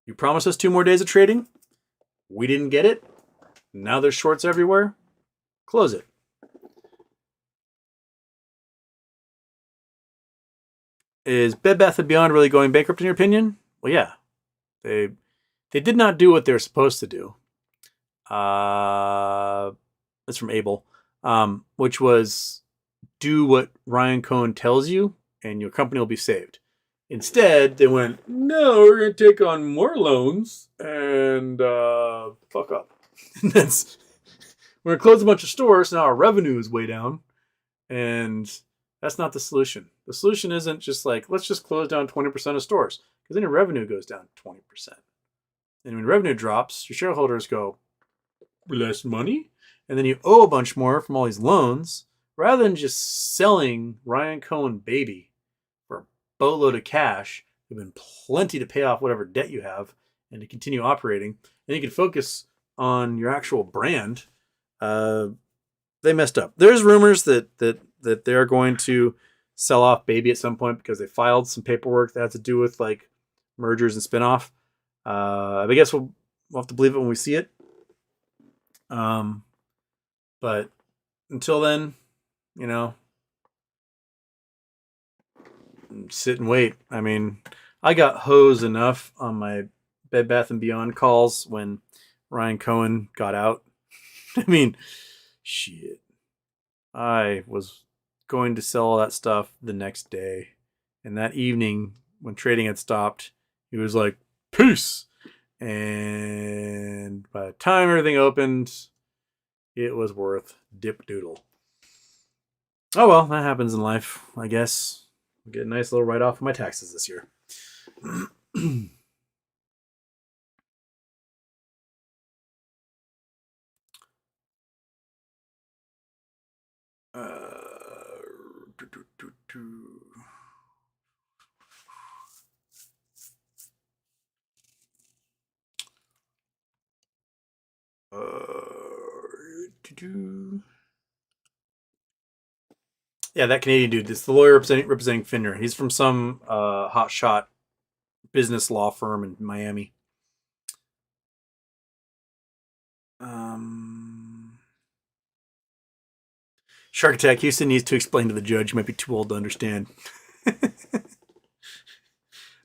You promised us 2 more days of trading. We didn't get it. Now there's shorts everywhere. Close it. Is Bed Bath & Beyond really going bankrupt in your opinion? Well, yeah. They did not do what they were supposed to do. That's from Abel. Which was do what Ryan Cohen tells you and your company will be saved. Instead, they went, no, we're going to take on more loans and fuck up. And we're going to close a bunch of stores, so now our revenue is way down. And that's not the solution. The solution isn't just like, let's just close down 20% of stores, because then your revenue goes down 20%. And when revenue drops, your shareholders go, less money? And then you owe a bunch more from all these loans, rather than just selling Ryan Cohen baby for a boatload of cash. There's been plenty to pay off whatever debt you have and to continue operating. And you can focus on your actual brand. They messed up. There's rumors that they're going to sell off baby at some point because they filed some paperwork that had to do with like mergers and spinoff. I guess we'll have to believe it when we see it. But until then, sit and wait. I mean, I got hosed enough on my Bed Bath & Beyond calls when Ryan Cohen got out. I mean, shit. I was going to sell all that stuff the next day. And that evening, when trading had stopped, he was like, peace. And by the time everything opened, it was worth dip doodle. Oh well, that happens in life, I guess. I'll get a nice little write-off of my taxes this year. Yeah, that Canadian dude. It's the lawyer representing FINRA. He's from some hotshot business law firm in Miami. Shark Attack Houston needs to explain to the judge. He might be too old to understand. I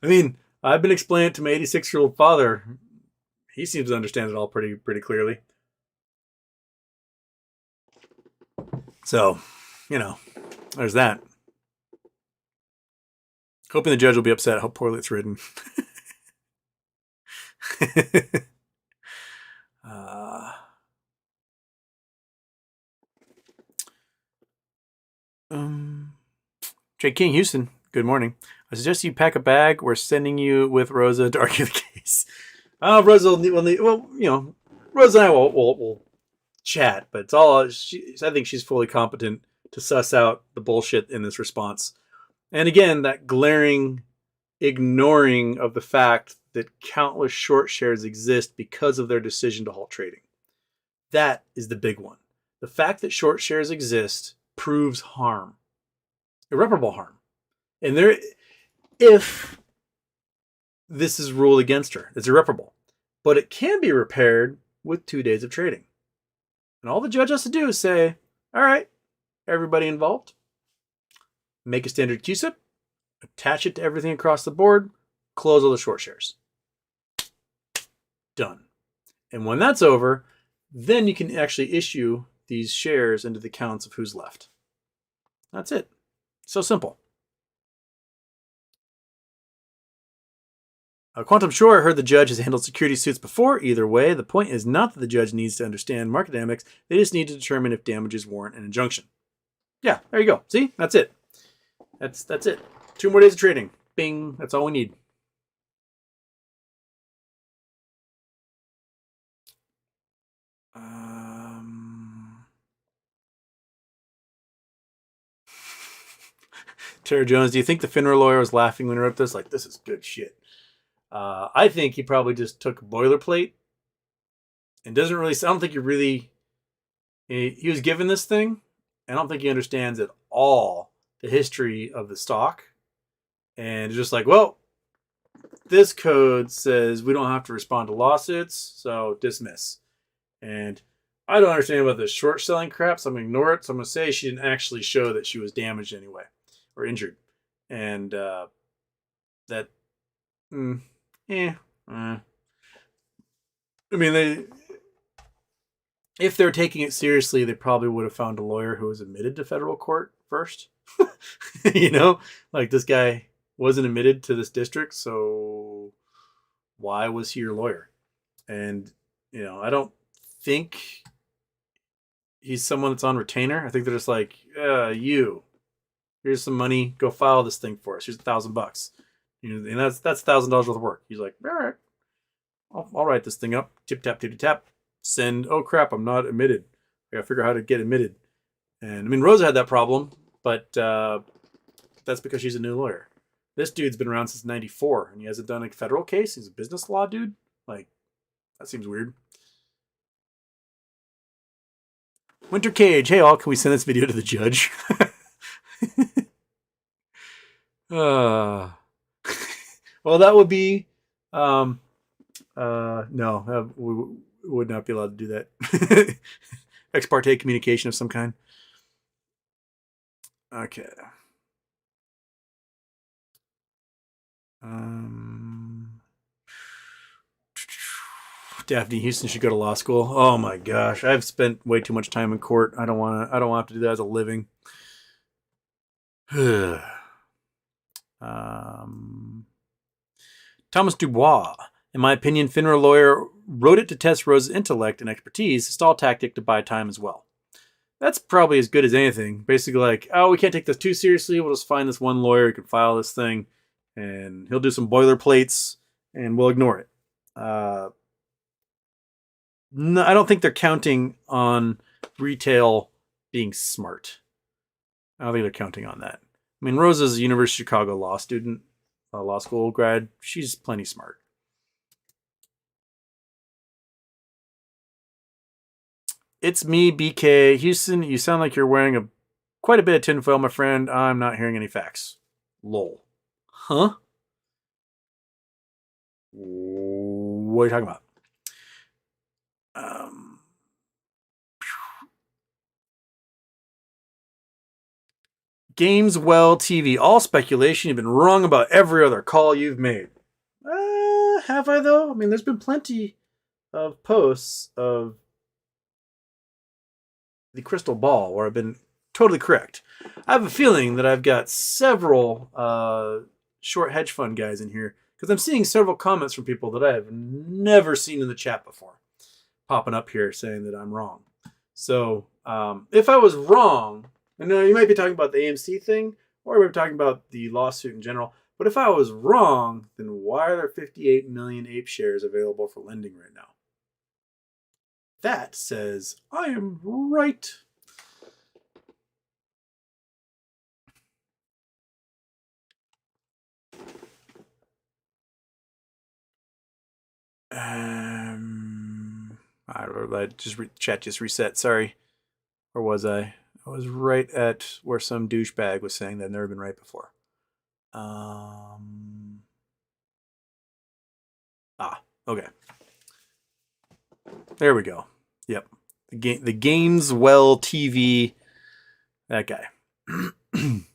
mean, I've been explaining it to my 86-year-old father. He seems to understand it all pretty clearly. So, there's that. Hoping the judge will be upset how poorly it's written. J. King Houston, good morning. I suggest you pack a bag. We're sending you with Roza to argue the case. Roza will, Roza and I will chat, but it's all. I think she's fully competent to suss out the bullshit in this response. And again, that glaring ignoring of the fact that countless short shares exist because of their decision to halt trading. That is the big one. The fact that short shares exist proves harm. Irreparable harm. And if this is ruled against her, it's irreparable. But it can be repaired with 2 days of trading. And all the judge has to do is say, all right, everybody involved, make a standard QSIP, attach it to everything across the board, close all the short shares. Done. And when that's over, then you can actually issue these shares into the counts of who's left. That's it. So simple. Quantum Shore, I heard the judge has handled security suits before. Either way, the point is not that the judge needs to understand market dynamics. They just need to determine if damages warrant an injunction. Yeah, there you go. See? That's it. That's it. 2 more days of trading. Bing. That's all we need. Tara Jones, do you think the FINRA lawyer was laughing when he wrote this? Like, this is good shit. I think he probably just took a boilerplate and doesn't really. I don't think he was given this thing. I don't think he understands at all the history of the stock. And just like, well, this code says we don't have to respond to lawsuits, so dismiss. And I don't understand about the short selling crap, so I'm going to ignore it. So I'm going to say she didn't actually show that she was damaged anyway or injured. And that, I mean, if they're taking it seriously, they probably would have found a lawyer who was admitted to federal court first. Like this guy wasn't admitted to this district, so why was he your lawyer? And, I don't think he's someone that's on retainer. I think they're just like, here's some money, go file this thing for us. Here's $1,000. And that's $1,000 worth of work. He's like, all right, I'll write this thing up. Tip tap, tip tap. Send. Oh crap, I'm not admitted. I gotta figure out how to get admitted. And I mean, Roza had that problem, but that's because she's a new lawyer. This dude's been around since '94, and he hasn't done a federal case. He's a business law dude. Like, that seems weird. Winter Cage, hey all, can we send this video to the judge? Well, that would be, no, we would not be allowed to do that. Ex parte communication of some kind. Okay. Daphne Houston should go to law school. Oh my gosh, I've spent way too much time in court. I don't want to have to do that as a living. Thomas Dubois. In my opinion, FINRA lawyer wrote it to test Roza's intellect and expertise, a stall tactic to buy time as well. That's probably as good as anything. Basically like, oh, we can't take this too seriously. We'll just find this one lawyer who can file this thing, and he'll do some boilerplates, and we'll ignore it. No, I don't think they're counting on retail being smart. I don't think they're counting on that. I mean, Roza's a University of Chicago law student, law school grad. She's plenty smart. It's me, BK. Houston, you sound like you're wearing quite a bit of tinfoil, my friend. I'm not hearing any facts. Lol. Huh? What are you talking about? Gameswell TV. All speculation. You've been wrong about every other call you've made. Have I though? I mean, there's been plenty of posts of the crystal ball where I've been totally correct. I have a feeling that I've got several short hedge fund guys in here because I'm seeing several comments from people that I have never seen in the chat before popping up here saying that I'm wrong. So if I was wrong, I know you might be talking about the AMC thing or we're talking about the lawsuit in general, but if I was wrong, then why are there 58 million ape shares available for lending right now? That says I am right. Chat just reset. Sorry, or was I? I was right at where some douchebag was saying that I've never been right before. Okay. There we go. Yep. The Gaineswell TV. That guy. Boom,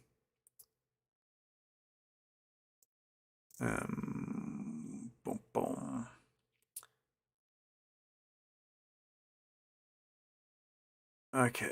boom. Okay.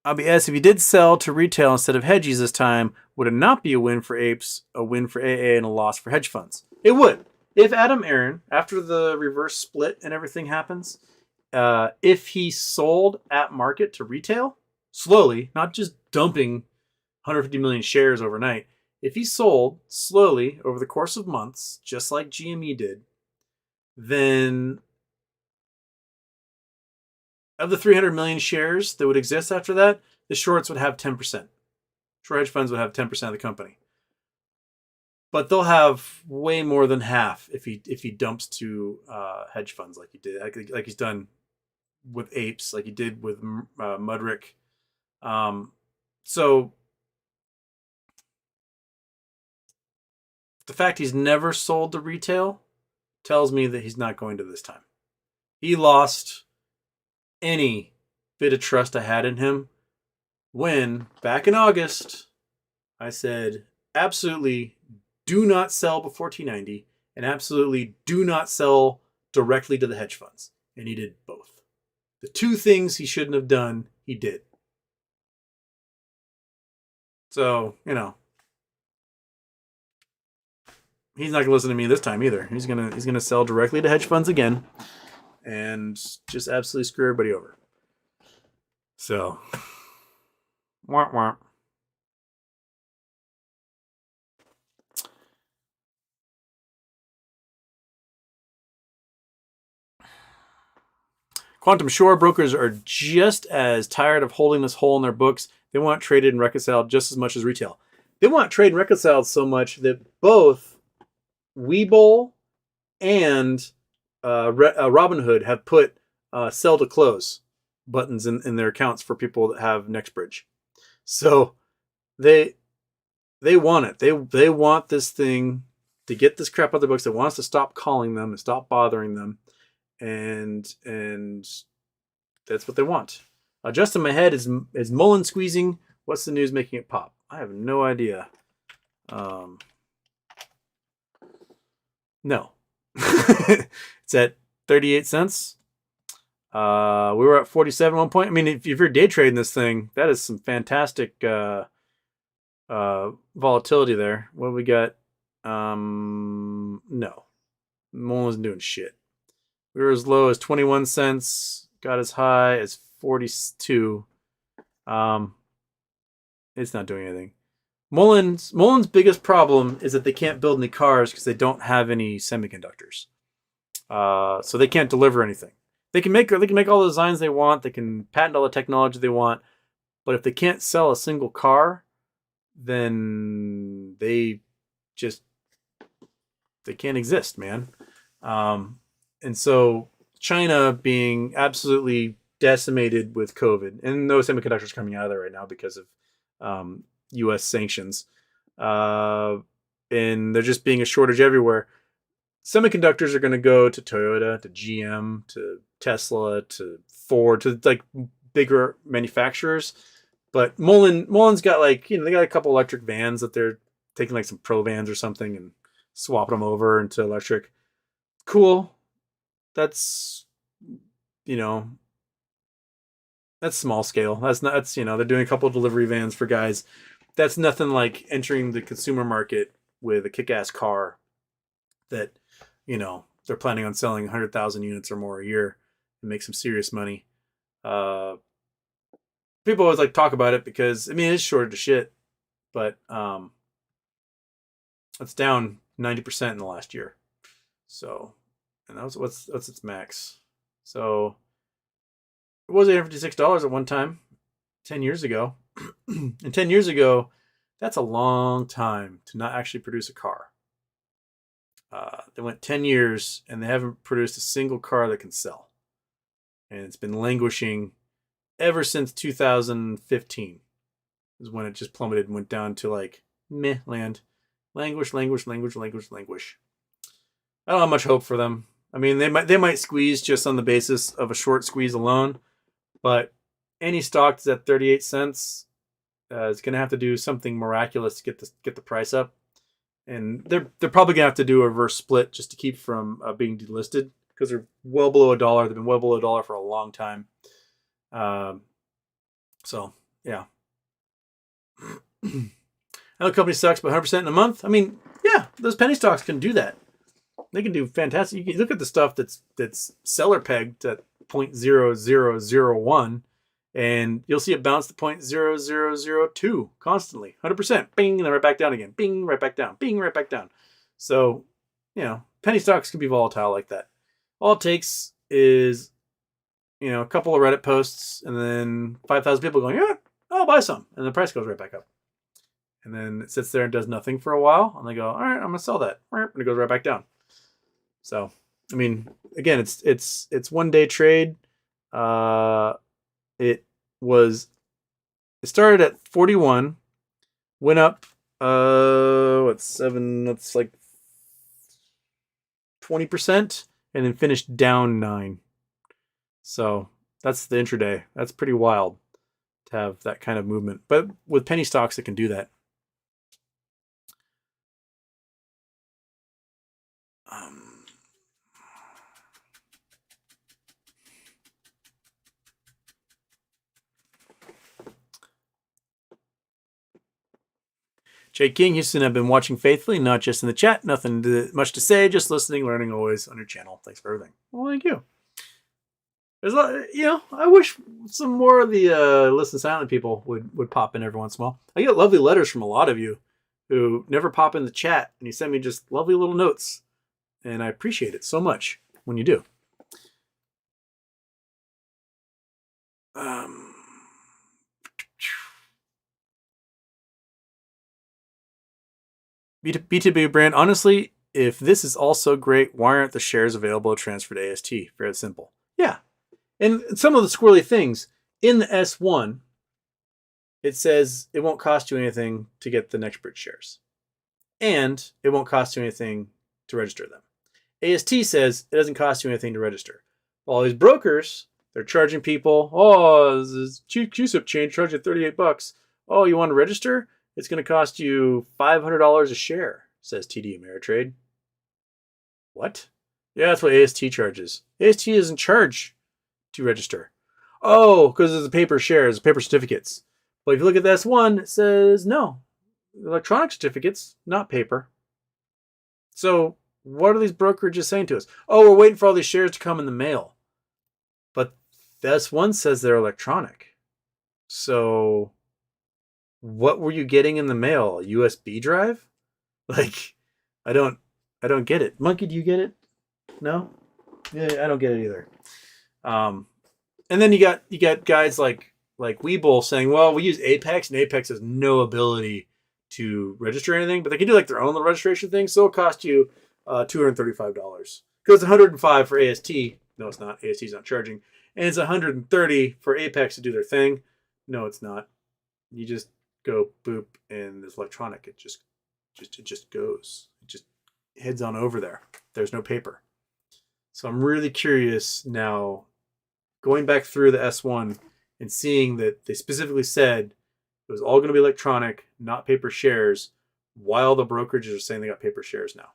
I'll be asked if you did sell to retail instead of hedgies this time, would it not be a win for apes, a win for AA, and a loss for hedge funds? It would. If Adam Aaron, after the reverse split and everything happens, if he sold at market to retail, slowly, not just dumping 150 million shares overnight, if he sold slowly over the course of months, just like GME did, then of the 300 million shares that would exist after that, the shorts would have 10%. Short hedge funds would have 10% of the company. But they'll have way more than half if he dumps to hedge funds like he did, like he's done with apes, like he did with Mudrick. So the fact he's never sold to retail tells me that he's not going to this time. He lost any bit of trust I had in him when, back in August, I said, absolutely do not sell before T90 and absolutely do not sell directly to the hedge funds. And he did both. The two things he shouldn't have done, he did. So, he's not going to listen to me this time either. He's going to sell directly to hedge funds again and just absolutely screw everybody over. So, wah, wah. Quantum Shore brokers are just as tired of holding this hole in their books. They want it traded and reconciled just as much as retail. They want it traded and reconciled so much that both Webull and Robinhood have put sell to close buttons in their accounts for people that have NextBridge. So they want it. They want this thing to get this crap out of their books. They want us to stop calling them and stop bothering them. And that's what they want. Just in my head is Mullen squeezing. What's the news making it pop? I have no idea. No. It's at 38 cents. We were at 47 at one point. I mean, if you're day trading this thing, that is some fantastic volatility there. What we got? No. Mullen's doing shit. We were as low as 21 cents, got as high as 42. It's not doing anything. Mullen's biggest problem is that they can't build any cars because they don't have any semiconductors. So they can't deliver anything. They can make all the designs they want. They can patent all the technology they want. But if they can't sell a single car, then they can't exist, man. And so China being absolutely decimated with COVID, and no semiconductors coming out of there right now because of U.S. sanctions, and there just being a shortage everywhere. semiconductors are going to go to Toyota, to GM, to Tesla, to Ford, to like bigger manufacturers. But Mullen's got like, they got a couple electric vans that they're taking like some pro vans or something and swapping them over into electric. Cool. That's, that's small scale. That's they're doing a couple of delivery vans for guys. That's nothing like entering the consumer market with a kick-ass car that, they're planning on selling 100,000 units or more a year and make some serious money. People always like talk about it because it's shorted to shit, but it's down 90% in the last year. So, and that was what's its max. So it was $856 at one time, 10 years ago. And 10 years ago, that's a long time to not actually produce a car. They went 10 years and they haven't produced a single car that can sell. And it's been languishing ever since 2015 is when it just plummeted and went down to like meh land. Languish. I don't have much hope for them. They might squeeze just on the basis of a short squeeze alone, but any stock that's at 38 cents is going to have to do something miraculous to get the price up. And they're probably going to have to do a reverse split just to keep from being delisted because they're well below $1. They've been well below $1 for a long time. So yeah. I know the company sucks, but 100% in a month. Yeah, those penny stocks can do that. They can do fantastic. You can look at the stuff that's seller pegged at 0.0001, and you'll see it bounce to 0.0002 constantly, 100%. Bing, and then right back down again. Bing, right back down. Bing, right back down. So, penny stocks can be volatile like that. All it takes is, a couple of Reddit posts, and then 5,000 people going, yeah, I'll buy some, and the price goes right back up. And then it sits there and does nothing for a while, and they go, all right, I'm gonna sell that, and it goes right back down. So, again, it's 1 day trade. It started at 41, went up, that's like 20%, and then finished down 9. So that's the intraday. That's pretty wild to have that kind of movement. But with penny stocks, it can do that. Jay King, Houston, I've been watching faithfully, not just in the chat. Nothing much to say, just listening, learning always on your channel. Thanks for everything. Well, thank you. There's I wish some more of the listen silent people would pop in every once in a while. I get lovely letters from a lot of you who never pop in the chat, and you send me just lovely little notes, and I appreciate it so much when you do. B2B brand, honestly, if this is all so great, why aren't the shares available to transfer to AST? Very simple. Yeah. And some of the squirrely things, in the S1, it says it won't cost you anything to get the NextBridge shares. And it won't cost you anything to register them. AST says it doesn't cost you anything to register. All these brokers, they're charging people, this is QSIP chain charge you $38. Oh, you want to register? It's going to cost you $500 a share, says TD Ameritrade. What? Yeah, that's what AST charges. AST doesn't charge to register. Oh, because it's a paper shares, paper certificates. But if you look at this one, it says no. Electronic certificates, not paper. So what are these brokerages saying to us? Oh, we're waiting for all these shares to come in the mail. But this one says they're electronic. So what were you getting in the mail? A USB drive? I don't get it. Monkey, do you get it? No? Yeah, I don't get it either. And then you got guys like Webull saying, well, we use Apex, and Apex has no ability to register anything, but they can do like their own little registration thing, so it'll cost you $235. Because it's $105 for AST. No, it's not. AST's not charging. And it's $130 for Apex to do their thing. No, it's not. You just go boop, and it's electronic. It just goes. heads on over there. There's no paper. So I'm really curious now, going back through the S1 and seeing that they specifically said it was all going to be electronic, not paper shares, while the brokerages are saying they got paper shares now.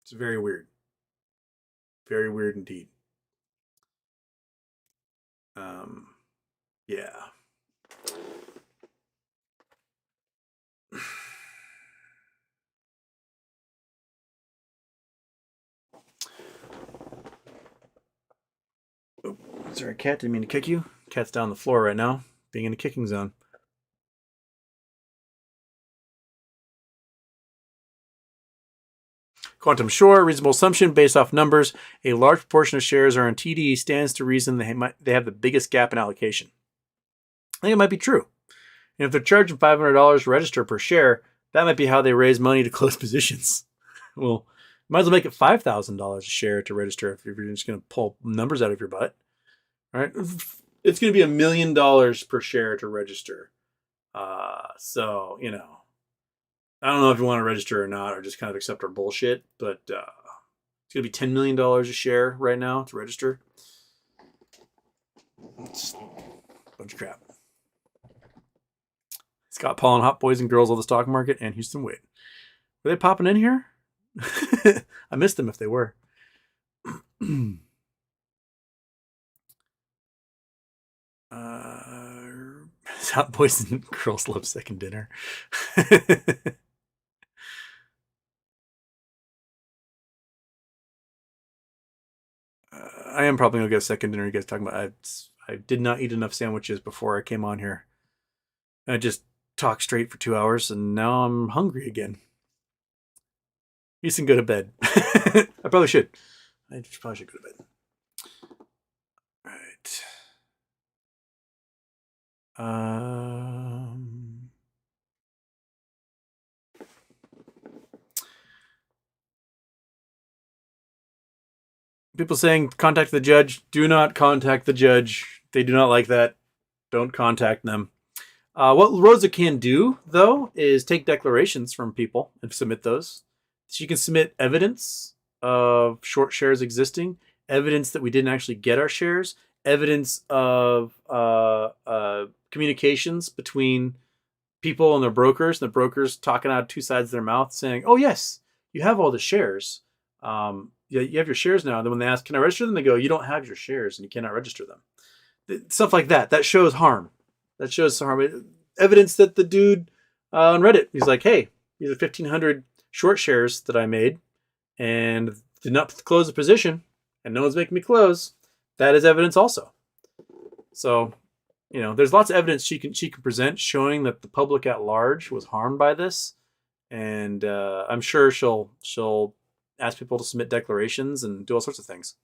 It's very weird. Very weird indeed. Yeah. Oh, is there a cat? Didn't mean to kick you. Cat's down on the floor right now, being in a kicking zone. Quantum Shore, reasonable assumption based off numbers. A large proportion of shares are in TD, stands to reason they have the biggest gap in allocation. I think it might be true. And if they're charging $500 to register per share, that might be how they raise money to close positions. Well, might as well make it $5,000 a share to register if you're just going to pull numbers out of your butt. All right, it's going to be $1 million per share to register. So, you know, I don't know if you want to register or not, or just kind of accept our bullshit, but it's going to be $10 million a share right now to register. It's a bunch of crap. Scott Paul and Hot Boys and Girls of the Stock Market and Houston Wade. Were they popping in here? I missed them if they were. Hot Boys and Girls love second dinner. I am probably gonna get a second dinner. You guys talking about? I did not eat enough sandwiches before I came on here. I just talked straight for 2 hours, and now I'm hungry again. You can go to bed. I probably should. I probably should go to bed. All right. People saying contact the judge. Do not contact the judge. They do not like that. Don't contact them. What Roza can do, though, is take declarations from people and submit those. She can submit evidence of short shares existing, evidence that we didn't actually get our shares, evidence of communications between people and their brokers, and the brokers talking out of two sides of their mouth saying, oh, yes, you have all the shares. You have your shares now. And then when they ask, can I register them? They go, you don't have your shares and you cannot register them. Stuff like that. That shows harm. That shows harm. Evidence that the dude on Reddit, he's like, hey, these are 1,500 short shares that I made and did not close the position and no one's making me close. That is evidence also. So, you know, there's lots of evidence she can present showing that the public at large was harmed by this. And I'm sure she'll ask people to submit declarations and do all sorts of things.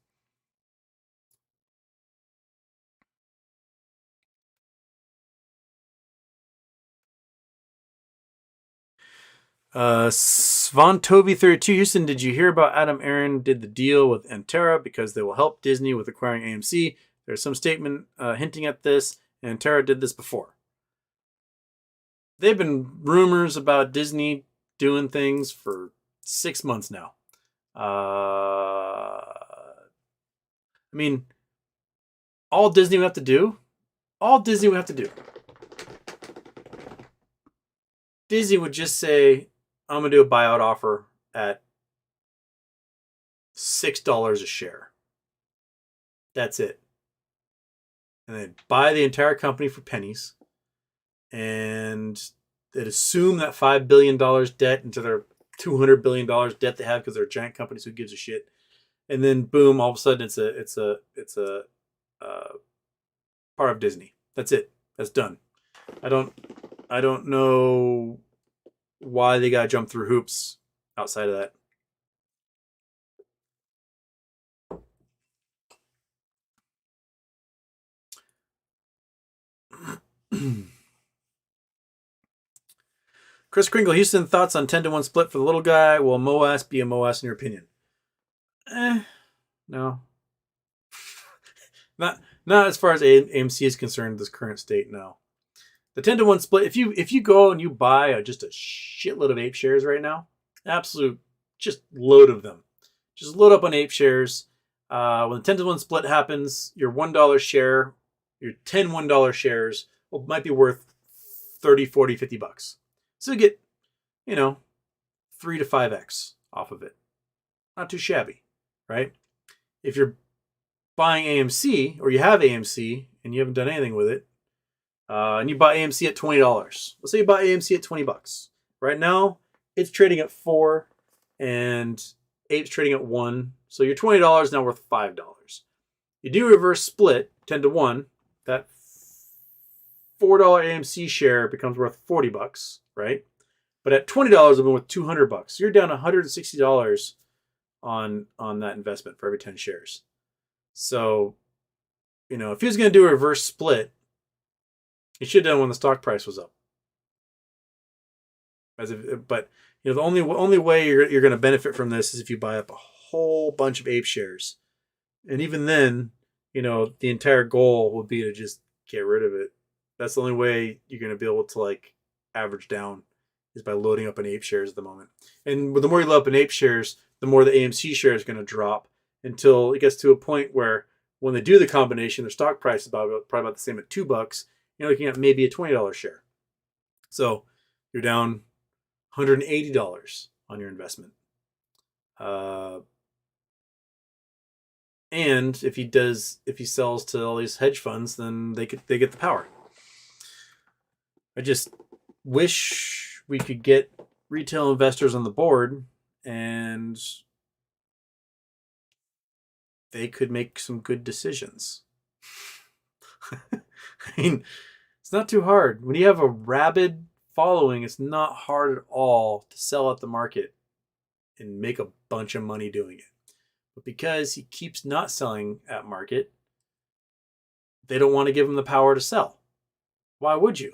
Svantovi32 Houston, did you hear about Adam Aaron did the deal with Antera because they will help Disney with acquiring AMC? There's some statement hinting at this, and Antera did this before. They've been rumors about Disney doing things for 6 months now. I mean, all Disney would have to do, Disney would just say, I'm going to do a buyout offer at $6 a share. That's it. And they'd buy the entire company for pennies. And they'd assume that $5 billion debt into their $200 billion debt they have because they're giant companies. Who gives a shit? And then boom, all of a sudden it's a part of Disney. That's it. That's done. I don't know why they gotta jump through hoops outside of that. Chris Kringle, Houston, thoughts on 10-1 split for the little guy? Will MOAS be a MOAS in your opinion? No. Not as far as AMC is concerned, this current state, no. The 10-1 split, if you go and you buy just a shitload of ape shares right now, absolute just load of them. Just load up on ape shares. When the 10-to-1 split happens, your $1 share, your 10 $1 shares might be worth 30, 40, 50 bucks. So you get, 3 to 5x off of it. Not too shabby, right? If you're buying AMC, or you have AMC and you haven't done anything with it, and you bought AMC at $20. Let's say you bought AMC at 20 bucks. Right now, it's trading at 4 and Ape's trading at 1. So your $20 now worth $5. You do reverse split 10-to-1, that $4 AMC share becomes worth 40 bucks, right? But at $20, it'll be worth 200 bucks. So you're down $160 on that investment for every 10 shares. So, if he was going to do a reverse split, he should have done when the stock price was up. But the only way you're going to benefit from this is if you buy up a whole bunch of ape shares, and even then, the entire goal would be to just get rid of it. That's the only way you're going to be able to average down is by loading up in ape shares at the moment. And the more you load up in ape shares, the more the AMC share is going to drop until it gets to a point where when they do the combination, their stock price is probably about the same at $2. You're looking at maybe a $20 share. So you're down $180 on your investment. And if he sells to all these hedge funds, then they get the power. I just wish we could get retail investors on the board and they could make some good decisions. I mean, it's not too hard. When you have a rabid following, it's not hard at all to sell at the market and make a bunch of money doing it. But because he keeps not selling at market, they don't want to give him the power to sell. Why would you?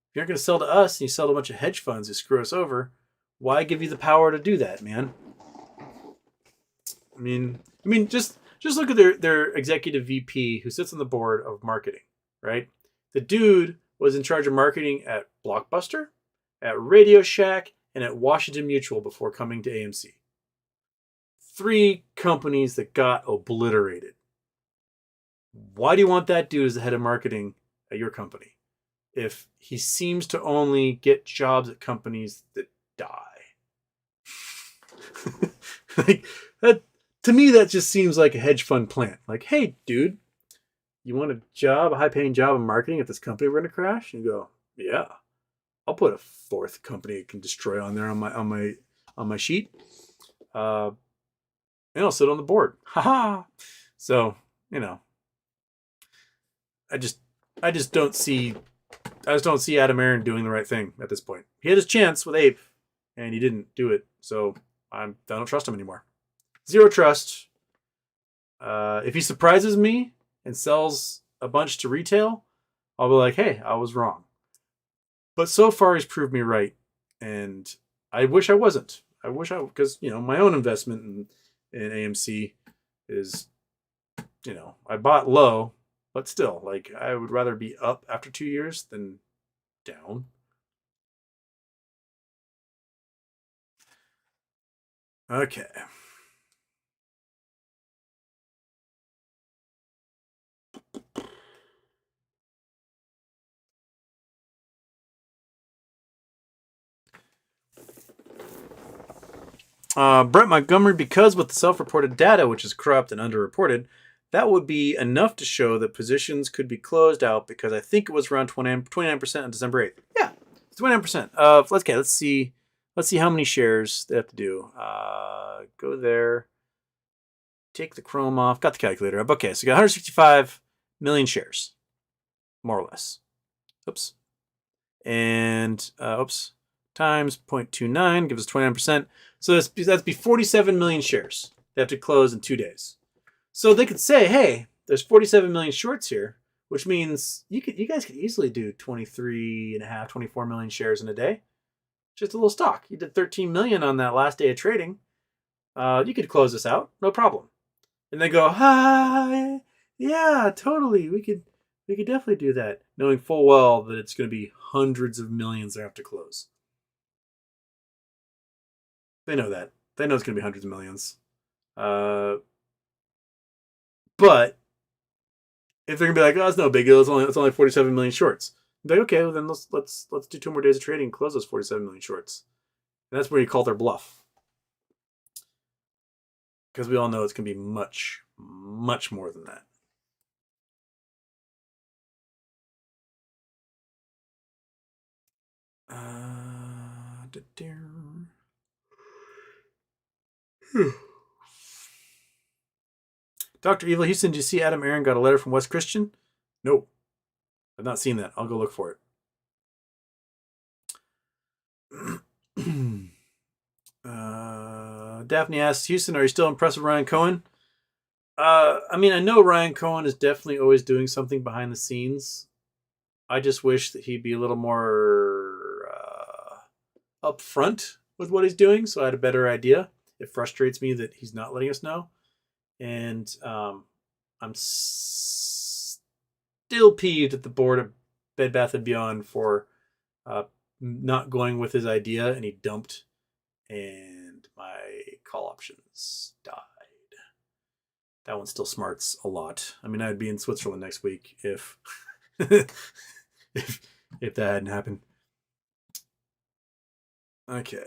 If you're not going to sell to us and you sell to a bunch of hedge funds who screw us over, why give you the power to do that, man? I mean, just look at their executive VP who sits on the board of marketing, right? The dude was in charge of marketing at Blockbuster, at Radio Shack, and at Washington Mutual before coming to AMC. 3 companies that got obliterated. Why do you want that dude as the head of marketing at your company if he seems to only get jobs at companies that die? That to me, that just seems like a hedge fund plan. Hey, dude, you want a high-paying job in marketing at this company we're going to crash? And you go, yeah, I'll put a 4th company I can destroy on there on my sheet. And I'll sit on the board. Ha. So, I just don't see Adam Aaron doing the right thing at this point. He had his chance with Ape, and he didn't do it. So I don't trust him anymore. Zero trust. If he surprises me and sells a bunch to retail, I'll be like, hey, I was wrong. But so far, he's proved me right, and I wish I wasn't. Because my own investment in AMC is, I bought low, but still, I would rather be up after 2 years than down. Okay. Brett Montgomery, because with the self-reported data, which is corrupt and underreported, that would be enough to show that positions could be closed out because I think it was around 29% on December 8th. Yeah, 29%. Let's see how many shares they have to do. Go there. Take the Chrome off. Got the calculator up. Okay, so you got 165 million shares, more or less. Oops. And, times 0.29 gives us 29%. So that's be 47 million shares. They have to close in 2 days. So they could say, hey, there's 47 million shorts here, which means you guys could easily do 23.5, 24 million shares in a day. Just a little stock. You did 13 million on that last day of trading. You could close this out, no problem. And they go, hi, yeah, totally. We could definitely do that, knowing full well that it's going to be hundreds of millions they have to close. They know that. They know it's going to be hundreds of millions. But if they're going to be like, oh, it's no big deal. It's only 47 million shorts. Like, okay, well then let's do 2 more days of trading and close those 47 million shorts. And that's where you call their bluff. Because we all know it's going to be much, much more than that. Dr. Evil Houston, did you see Adam Aaron got a letter from West Christian? No. I've not seen that. I'll go look for it. Daphne asks, Houston, are you still impressed with Ryan Cohen? I mean, I know Ryan Cohen is definitely always doing something behind the scenes. I just wish that he'd be a little more upfront with what he's doing, so I had a better idea. It frustrates me that he's not letting us know. And I'm still peeved at the board of Bed Bath & Beyond for not going with his idea, and he dumped, and my call options died. That one still smarts a lot. I mean, I'd be in Switzerland next week if if that hadn't happened. Okay.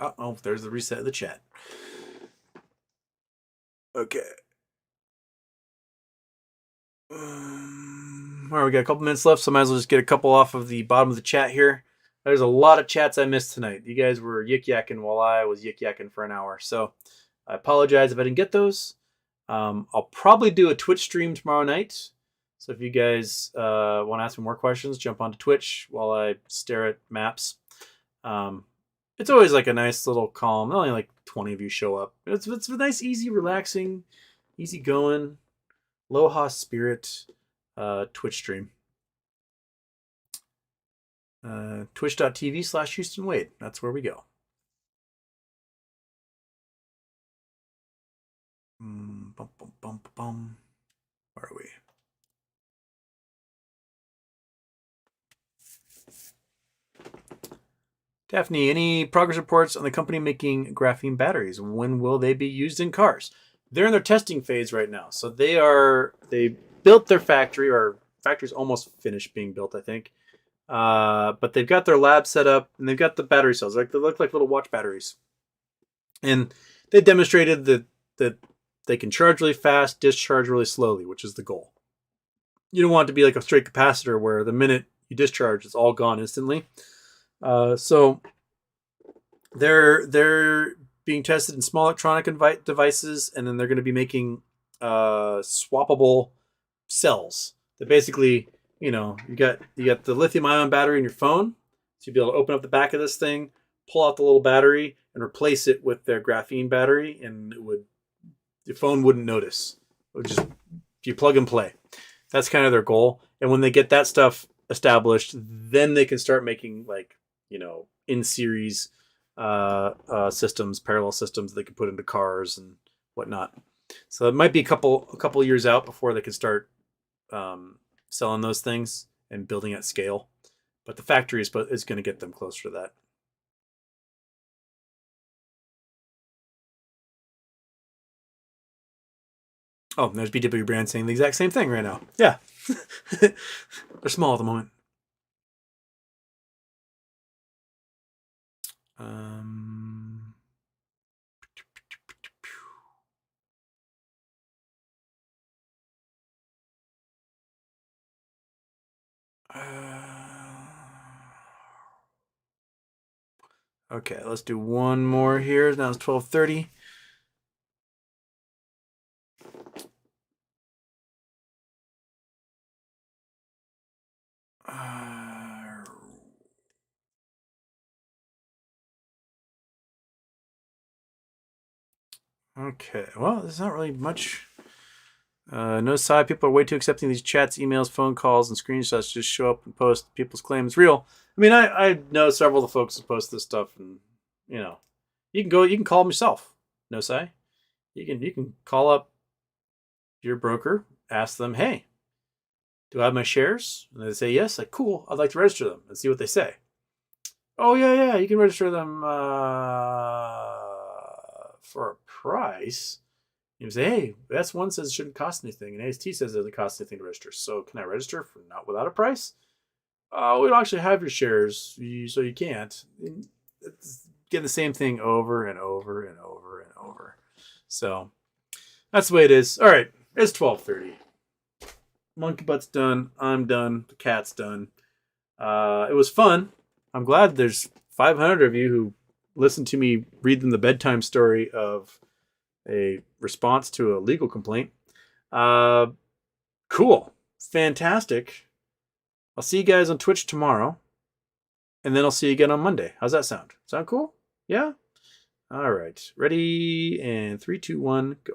Oh, there's the reset of the chat. Okay. All right, we got a couple minutes left, so I might as well just get a couple off of the bottom of the chat here. There's a lot of chats I missed tonight. You guys were yik-yakking while I was yik-yakking for an hour. So I apologize if I didn't get those. I'll probably do a Twitch stream tomorrow night. So if you guys want to ask me more questions, jump onto Twitch while I stare at maps. It's always like a nice little calm. Only like 20 of you show up. It's a nice, easy, relaxing, easy going, Aloha spirit Twitch stream. Twitch.tv/Houston Wade. That's where we go. Where are we? Daphne, any progress reports on the company making graphene batteries? When will they be used in cars? They're in their testing phase right now. So they built their factory, or factory's almost finished being built, I think. But they've got their lab set up, and they've got the battery cells. Like, they look like little watch batteries. And they demonstrated that they can charge really fast, discharge really slowly, which is the goal. You don't want it to be like a straight capacitor where the minute you discharge, it's all gone instantly. So they're being tested in small electronic devices, and then they're going to be making swappable cells. That basically, you got the lithium-ion battery in your phone, so you'll be able to open up the back of this thing, pull out the little battery, and replace it with their graphene battery, and your phone wouldn't notice. It would just, you plug and play. That's kind of their goal. And when they get that stuff established, then they can start making, like, in series systems, parallel systems they can put into cars and whatnot. So it might be a couple years out before they can start selling those things and building at scale. But the factory is going to get them closer to that. Oh, there's BW Brand saying the exact same thing right now. Yeah. They're small at the moment. Okay, let's do one more here. Now it's 12:30. Okay, well, there's not really much. No side. People are way too accepting of these chats, emails, phone calls, and screenshots just show up and post people's claims real. I mean, I know several of the folks who post this stuff, and you can call them yourself. No side. You can call up your broker, ask them, hey, do I have my shares? And they say yes. Like, cool, I'd like to register them and see what they say. Oh, yeah, you can register them for a price. You say, hey, S1 says it shouldn't cost anything, and AST says it doesn't cost anything to register. So can I register for not without a price? We don't actually have your shares, so you can't. It's getting the same thing over and over and over and over. So that's the way it is. All right, it's 12:30. Monkey butt's done. I'm done. The cat's done. It was fun. I'm glad there's 500 of you who listened to me read them the bedtime story of a response to a legal complaint. Cool. Fantastic. I'll see you guys on Twitch tomorrow. And then I'll see you again on Monday. How's that sound? Sound cool? Yeah? All right. Ready? And 3, 2, 1, go.